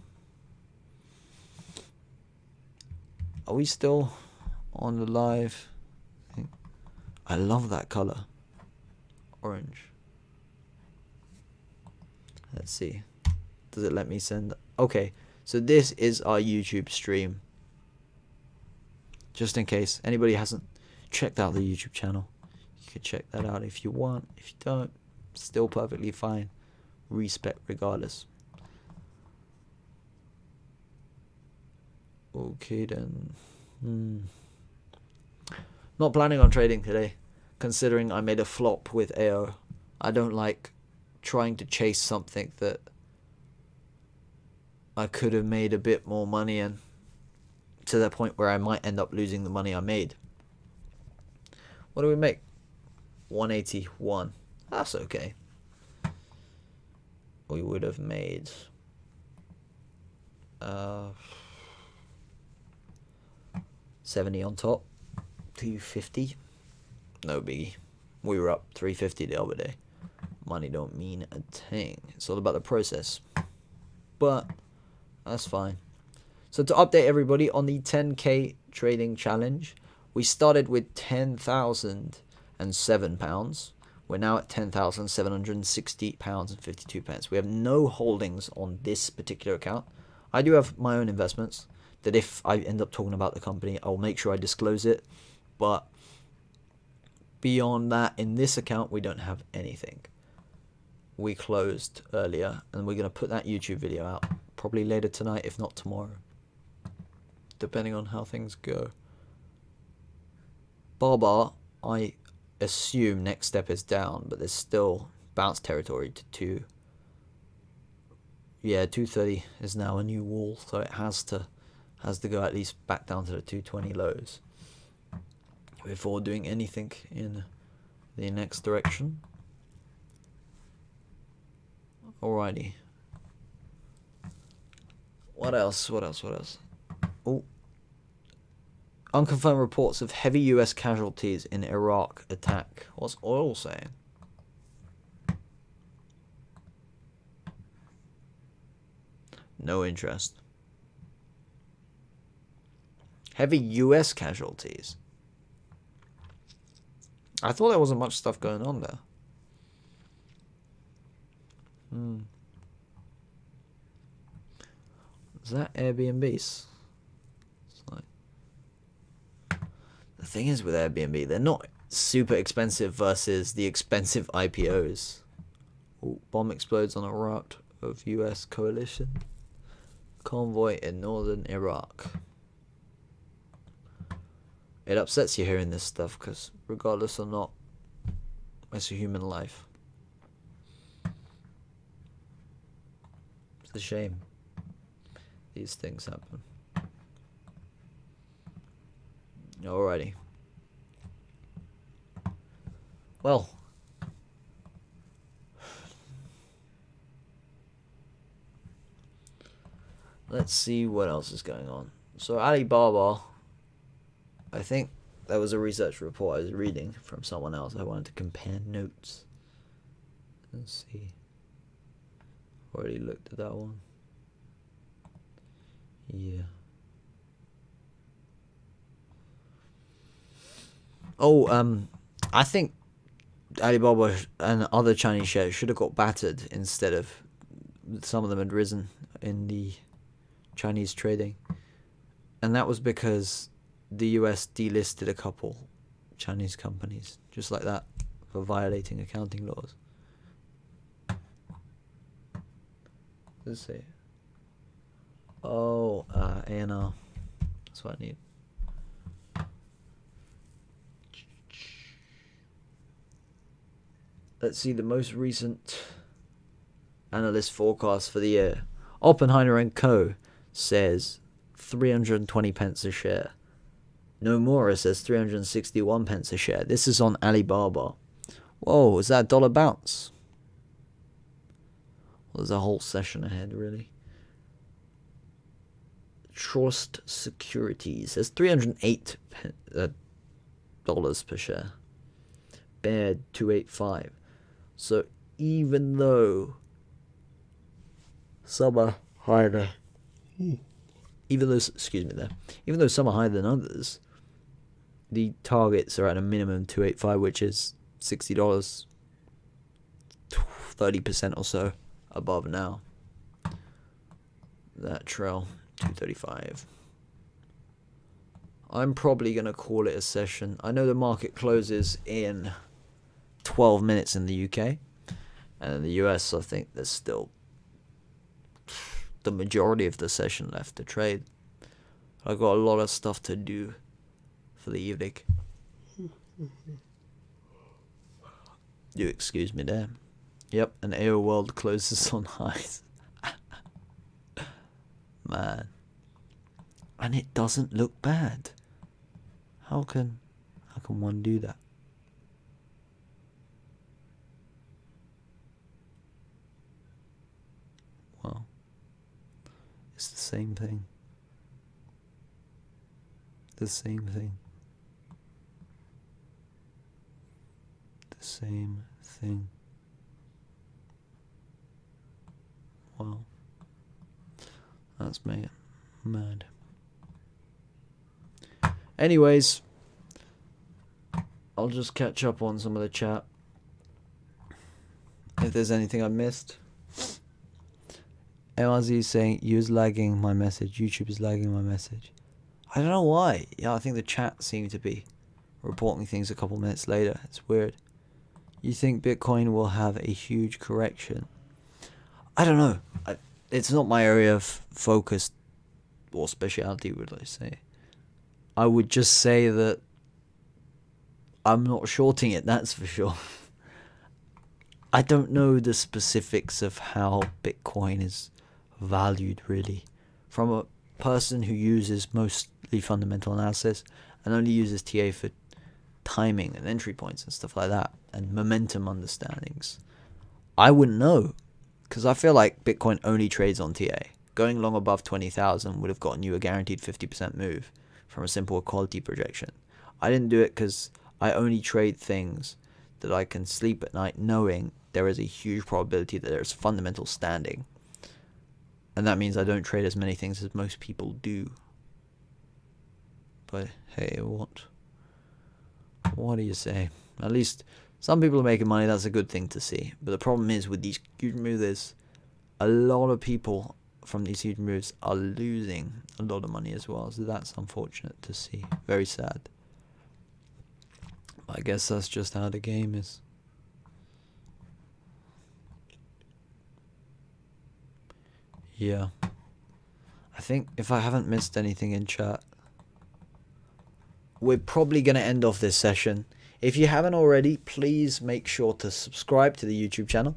Are we still on the live? I love that color. Orange. Let's see. Does it let me send? Okay, so this is our YouTube stream. Just in case anybody hasn't checked out the YouTube channel, you can check that out if you want. If you don't, still perfectly fine. Respect regardless. Okay then. Not planning on trading today, considering I made a flop with AO. I don't like trying to chase something that I could have made a bit more money in, to the point where I might end up losing the money I made. What do we make? 181. That's okay. We would have made 70 on top. 250. No biggie. We were up 350 the other day. Money don't mean a thing. It's all about the process. But that's fine. So to update everybody on the 10k trading challenge, we started with £10,007. We're now at £10,760 and 52 pence. We have no holdings on this particular account. I do have my own investments that if I end up talking about the company, I'll make sure I disclose it. But beyond that, in this account, we don't have anything. We closed earlier, and we're going to put that YouTube video out probably later tonight, if not tomorrow, depending on how things go. Bar, I assume next step is down, but there's still bounce territory to 230 is now a new wall, so it has to go at least back down to the 220 lows before doing anything in the next direction. Alrighty. What else? Oh. Unconfirmed reports of heavy US casualties in Iraq attack. What's oil saying? No interest. Heavy US casualties. I thought there wasn't much stuff going on there. Is that Airbnbs? The thing is with Airbnb, they're not super expensive versus the expensive IPOs. Ooh, bomb explodes on a route of US coalition convoy in northern Iraq. It upsets you hearing this stuff because regardless or not, it's a human life. It's a shame these things happen. Alrighty. Well, let's see what else is going on. So Alibaba, I think there was a research report I was reading from someone else. I wanted to compare notes. Let's see. Already looked at that one. Yeah. Oh, I think Alibaba and other Chinese shares should have got battered instead of some of them had risen in the Chinese trading. And that was because the US delisted a couple Chinese companies, just like that, for violating accounting laws. Let's see. Oh, ANR. That's what I need. Let's see the most recent analyst forecast for the year. Oppenheimer and Co. says 320 pence a share. Nomura says 361 pence a share. This is on Alibaba. Whoa, is that a dollar bounce? Well, there's a whole session ahead, really. Trust Securities says 308 dollars per share. Baird 285. So even though some are higher, even though some are higher than others, the targets are at a minimum 285, which is $60, 30% or so above now. That trail 235. I'm probably gonna call it a session. I know the market closes in 12 minutes in the UK, and in the US I think there's still the majority of the session left to trade. I've got a lot of stuff to do for the evening. You excuse me there. Yep, and AO World closes on highs. Man. And it doesn't look bad. How can one do that? Well, it's the same thing. The same thing. The same thing. Wow. That's made it mad. Anyways, I'll just catch up on some of the chat. If there's anything I missed. LRZ is saying, you're lagging my message. YouTube is lagging my message. I don't know why. Yeah, I think the chat seemed to be reporting things a couple minutes later. It's weird. You think Bitcoin will have a huge correction? I don't know. It's not my area of focus or specialty, would I say. I would just say that I'm not shorting it, that's for sure. I don't know the specifics of how Bitcoin is valued, really. From a person who uses mostly fundamental analysis and only uses TA for timing and entry points and stuff like that, and momentum understandings, I wouldn't know, because I feel like Bitcoin only trades on TA. Going long above 20,000 would have gotten you a guaranteed 50% move from a simple equality projection. I didn't do it because I only trade things that I can sleep at night knowing there is a huge probability that there's fundamental standing. And that means I don't trade as many things as most people do. But hey, what do you say? At least some people are making money, that's a good thing to see. But the problem is with these huge moves, a lot of people from these huge moves are losing a lot of money as well. So that's unfortunate to see. Very sad. I guess that's just how the game is. Yeah. I think if I haven't missed anything in chat, we're probably going to end off this session. If you haven't already, please make sure to subscribe to the YouTube channel.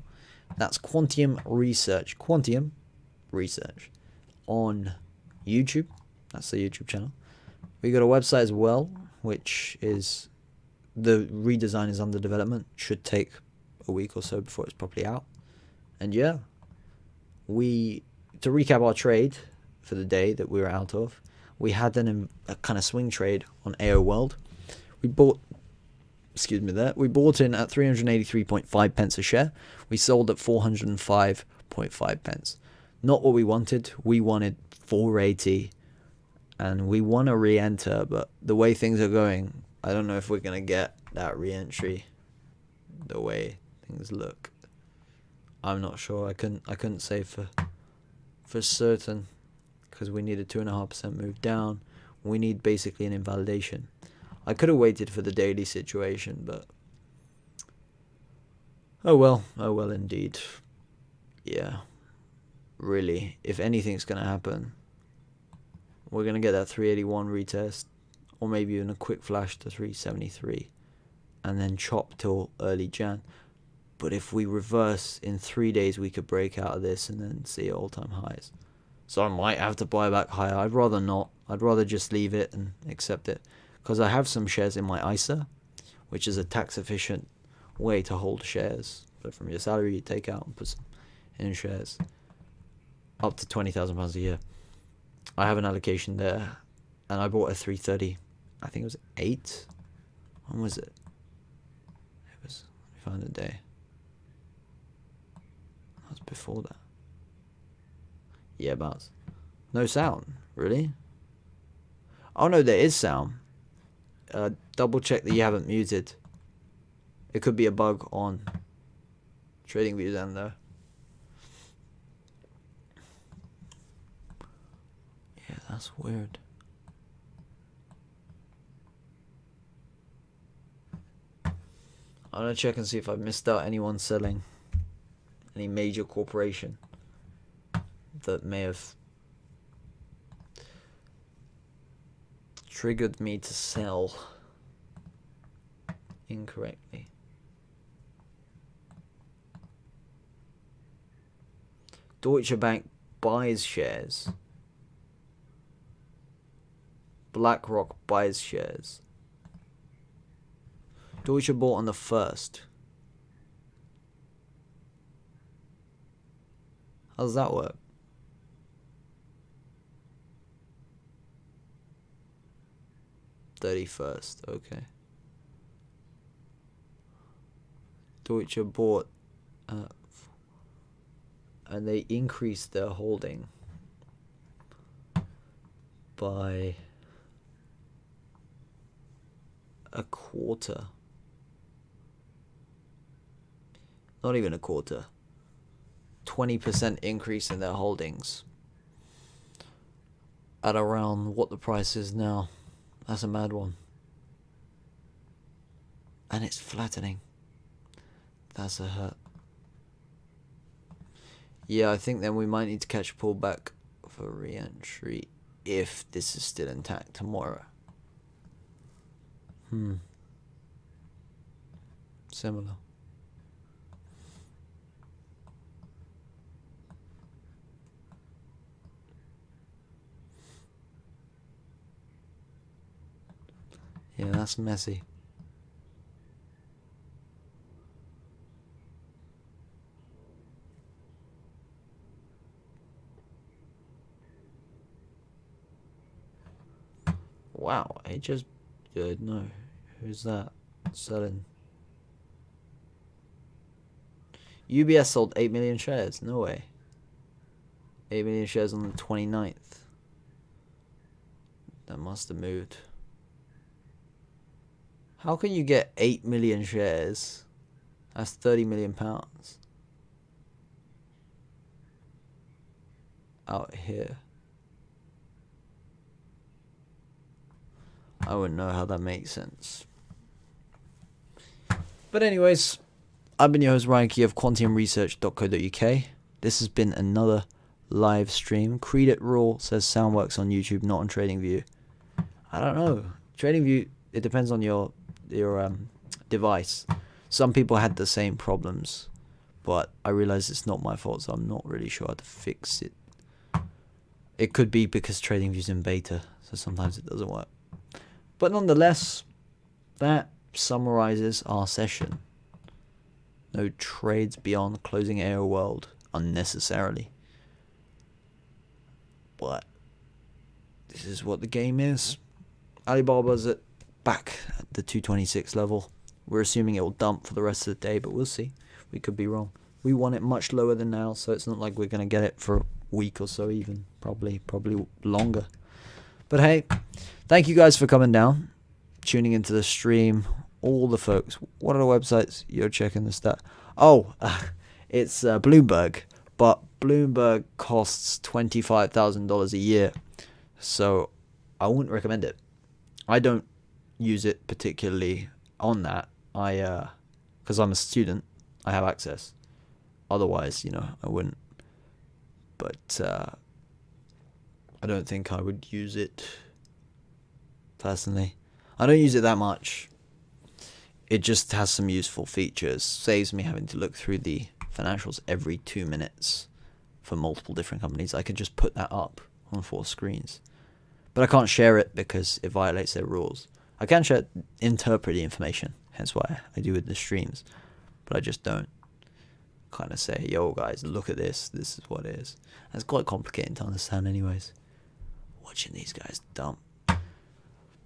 That's Quantium Research. Quantium Research on YouTube. That's the YouTube channel. We got a website as well, which is, the redesign is under development. Should take a week or so before it's properly out. And yeah, to recap our trade for the day that we were out of, we had a kind of swing trade on AO World. We bought, we bought in at 383.5 pence a share. We sold at 405.5 pence. Not what we wanted. We wanted 480, and we want to re-enter, but the way things are going, I don't know if we're going to get that re-entry the way things look. I'm not sure. I couldn't say for certain, because we need a 2.5% move down. We need basically an invalidation. I could have waited for the daily situation, but oh well indeed. Yeah, really, if anything's gonna happen, we're gonna get that 381 retest, or maybe even a quick flash to 373, and then chop till early Jan. But if we reverse in 3 days, we could break out of this and then see all-time highs. So I might have to buy back higher. I'd rather not. I'd rather just leave it and accept it, because I have some shares in my ISA, which is a tax-efficient way to hold shares. But from your salary, you take out and put some in shares, up to £20,000 a year. I have an allocation there, and I bought a 330. I think it was 8. When was it? It was. Let me find the day. That was before that. Yeah, about. No sound, really? Oh no, there is sound. Double check that you haven't muted. It could be a bug on TradingView then though. Yeah, that's weird. I'm gonna check and see if I've missed out anyone selling. Any major corporation that may have triggered me to sell incorrectly. Deutsche Bank buys shares. BlackRock buys shares. Deutsche bought on the 1st. How does that work? '31st, okay. Deutsche bought, and they increased their holding by a quarter. Not even a quarter. 20% increase in their holdings at around what the price is now. That's a mad one. And it's flattening. That's a hurt. Yeah, I think then we might need to catch a pullback for re-entry if this is still intact tomorrow. Similar. Yeah, that's messy. Wow, it just good. No, who's that selling? UBS sold 8 million shares. No way. 8 million shares on the 29th. That must have moved. How can you get 8 million shares? That's £30 million. Out here. I wouldn't know how that makes sense. But anyways, I've been your host Ryan Key of quantiumresearch.co.uk. This has been another live stream. Creed It Raw says sound works on YouTube, not on TradingView. I don't know. TradingView, it depends on your device. Some people had the same problems, but I realize it's not my fault, so I'm not really sure how to fix it. It could be because TradingView's in beta, so sometimes it doesn't work. But nonetheless, that summarizes our session. No trades beyond closing AO World unnecessarily. But this is what the game is. Alibaba's back at the 226 level. We're assuming it will dump for the rest of the day, but we'll see. We could be wrong. We want it much lower than now, so it's not like we're going to get it for a week or so even. Probably longer. But hey, thank you guys for coming down, tuning into the stream. All the folks. What are the websites you're checking the stat? Oh, it's Bloomberg. But Bloomberg costs $25,000 a year. So I wouldn't recommend it. I don't use it particularly on that. Because I'm a student, I have access. Otherwise, I wouldn't. But I don't think I would use it personally. I don't use it that much. It just has some useful features. Saves me having to look through the financials every 2 minutes for multiple different companies. I could just put that up on 4 screens. But I can't share it because it violates their rules. I can interpret the information, hence why I do with the streams. But I just don't kind of say, yo guys, look at this. This is what it is. And it's quite complicated to understand anyways. Watching these guys dump.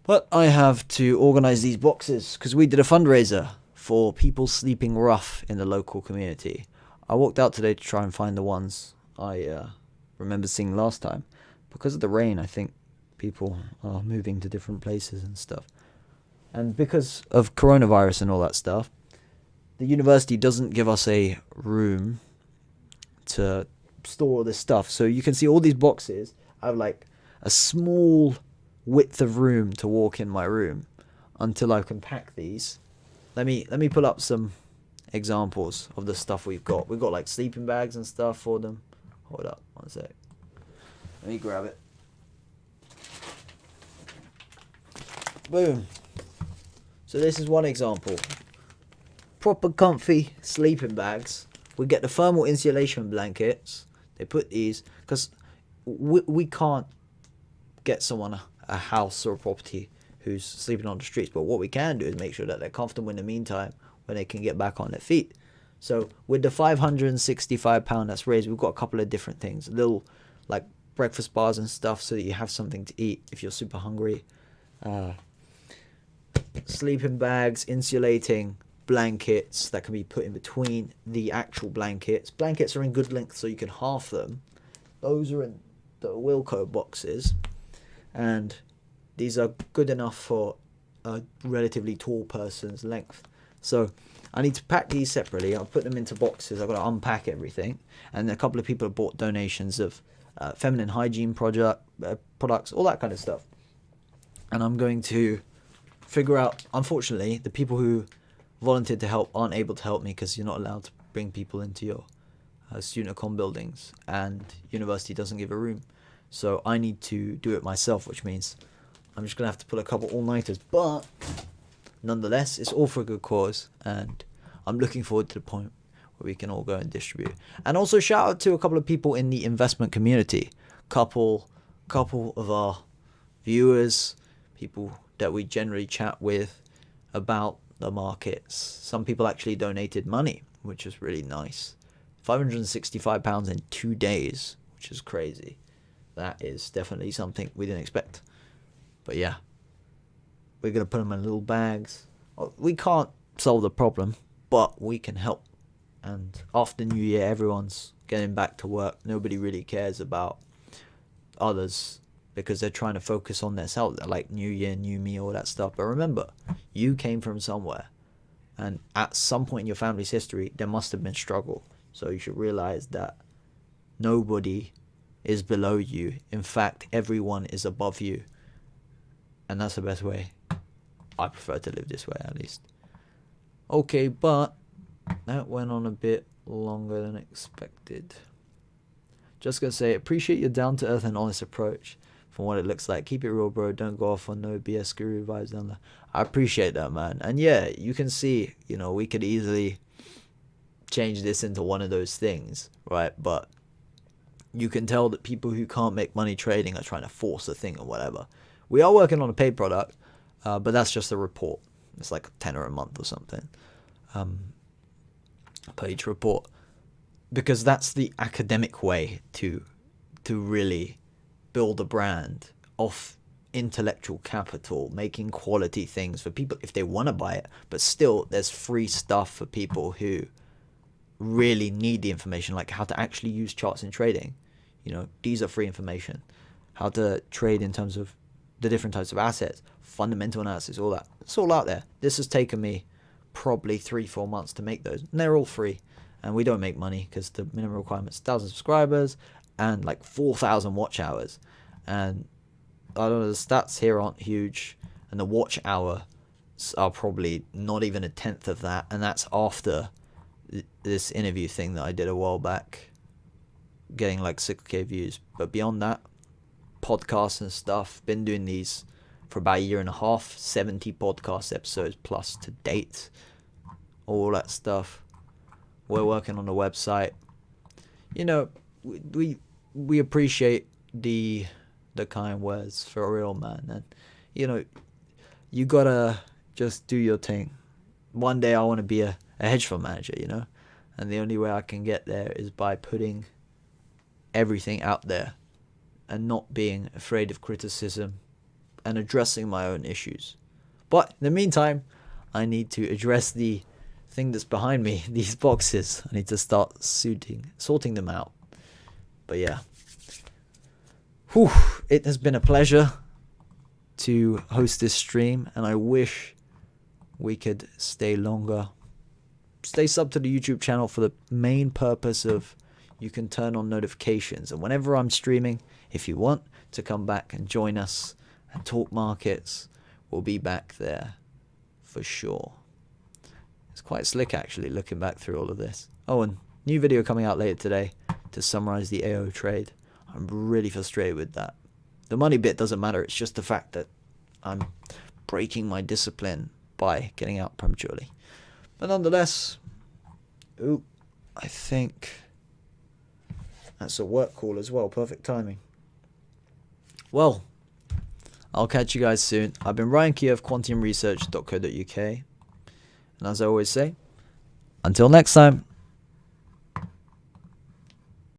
But I have to organize these boxes because we did a fundraiser for people sleeping rough in the local community. I walked out today to try and find the ones I remember seeing last time. Because of the rain, I think people are moving to different places and stuff. And because of coronavirus and all that stuff, the university doesn't give us a room to store all this stuff. So you can see all these boxes. I have like a small width of room to walk in my room until I can pack these. Let me pull up some examples of the stuff we've got. We've got like sleeping bags and stuff for them. Hold up, one sec. Let me grab it. Boom. So this is one example. Proper comfy sleeping bags. We get the thermal insulation blankets. They put these because we can't get someone a house or a property who's sleeping on the streets, but what we can do is make sure that they're comfortable in the meantime when they can get back on their feet. So with the £565 that's raised, we've got a couple of different things, little like breakfast bars and stuff so that you have something to eat if you're super hungry, sleeping bags, insulating blankets that can be put in between the actual blankets. Blankets are in good length so you can half them. Those are in the Wilco boxes. And these are good enough for a relatively tall person's length. So I need to pack these separately. I'll put them into boxes. I've got to unpack everything. And a couple of people have bought donations of feminine hygiene products, all that kind of stuff. And I'm going to figure out, unfortunately, the people who volunteered to help aren't able to help me because you're not allowed to bring people into your student accom buildings. And university doesn't give a room. So I need to do it myself, which means I'm just going to have to pull a couple all-nighters. But nonetheless, it's all for a good cause. And I'm looking forward to the point where we can all go and distribute. And also shout out to a couple of people in the investment community. Couple of our viewers, people that we generally chat with about the markets. Some people actually donated money, which is really nice. £565 in 2 days, which is crazy. That is definitely something we didn't expect. But yeah, we're going to put them in little bags. We can't solve the problem, but we can help. And after New Year, everyone's getting back to work. Nobody really cares about others because they're trying to focus on themselves. Like New Year, New Me, all that stuff. But remember, you came from somewhere. And at some point in your family's history, there must have been struggle. So you should realize that nobody is below you. In fact, everyone is above you. And that's the best way. I prefer to live this way, at least. Okay, but that went on a bit longer than expected. Just gonna say, appreciate your down-to-earth and honest approach from what it looks like. Keep it real, bro. Don't go off on no BS guru vibes down there. I appreciate that, man. And yeah, you can see, we could easily change this into one of those things, right? But you can tell that people who can't make money trading are trying to force a thing or whatever. We are working on a paid product, but that's just a report. It's like $10 a month or something. Page report. Because that's the academic way to really build a brand off intellectual capital, making quality things for people if they want to buy it. But still, there's free stuff for people who really need the information, like how to actually use charts in trading. You know, these are free information. How to trade in terms of the different types of assets, fundamental analysis, all that. It's all out there. This has taken me probably 3-4 months to make those, and they're all free. And we don't make money because the minimum requirement is 1,000 subscribers and like 4,000 watch hours. And I don't know, the stats here aren't huge, and the watch hours are probably not even a tenth of that, and that's after this interview thing that I did a while back, getting like 6k views. But beyond that, podcasts and stuff, been doing these for about a year and a half, 70 podcast episodes plus to date, all that stuff. We're working on the website. You know, we appreciate the kind words for a real man, and you know, you gotta just do your thing. One day I want to be a hedge fund manager, you know, and the only way I can get there is by putting everything out there and not being afraid of criticism and addressing my own issues. But in the meantime, I need to address the thing that's behind me, these boxes. I need to start sorting them out. But yeah, whew, it has been a pleasure to host this stream, and I wish we could stay longer. Stay sub to the YouTube channel for the main purpose of you can turn on notifications, and whenever I'm streaming, if you want to come back and join us and talk markets, we'll be back there for sure. It's quite slick actually looking back through all of this. Oh, and new video coming out later today to summarize the AO trade. I'm really frustrated with that. The money bit doesn't matter, it's just the fact that I'm breaking my discipline by getting out prematurely. But nonetheless, I think that's a work call as well. Perfect timing. Well, I'll catch you guys soon. I've been Ryan Kiev, quantiumresearch.co.uk. And as I always say, until next time.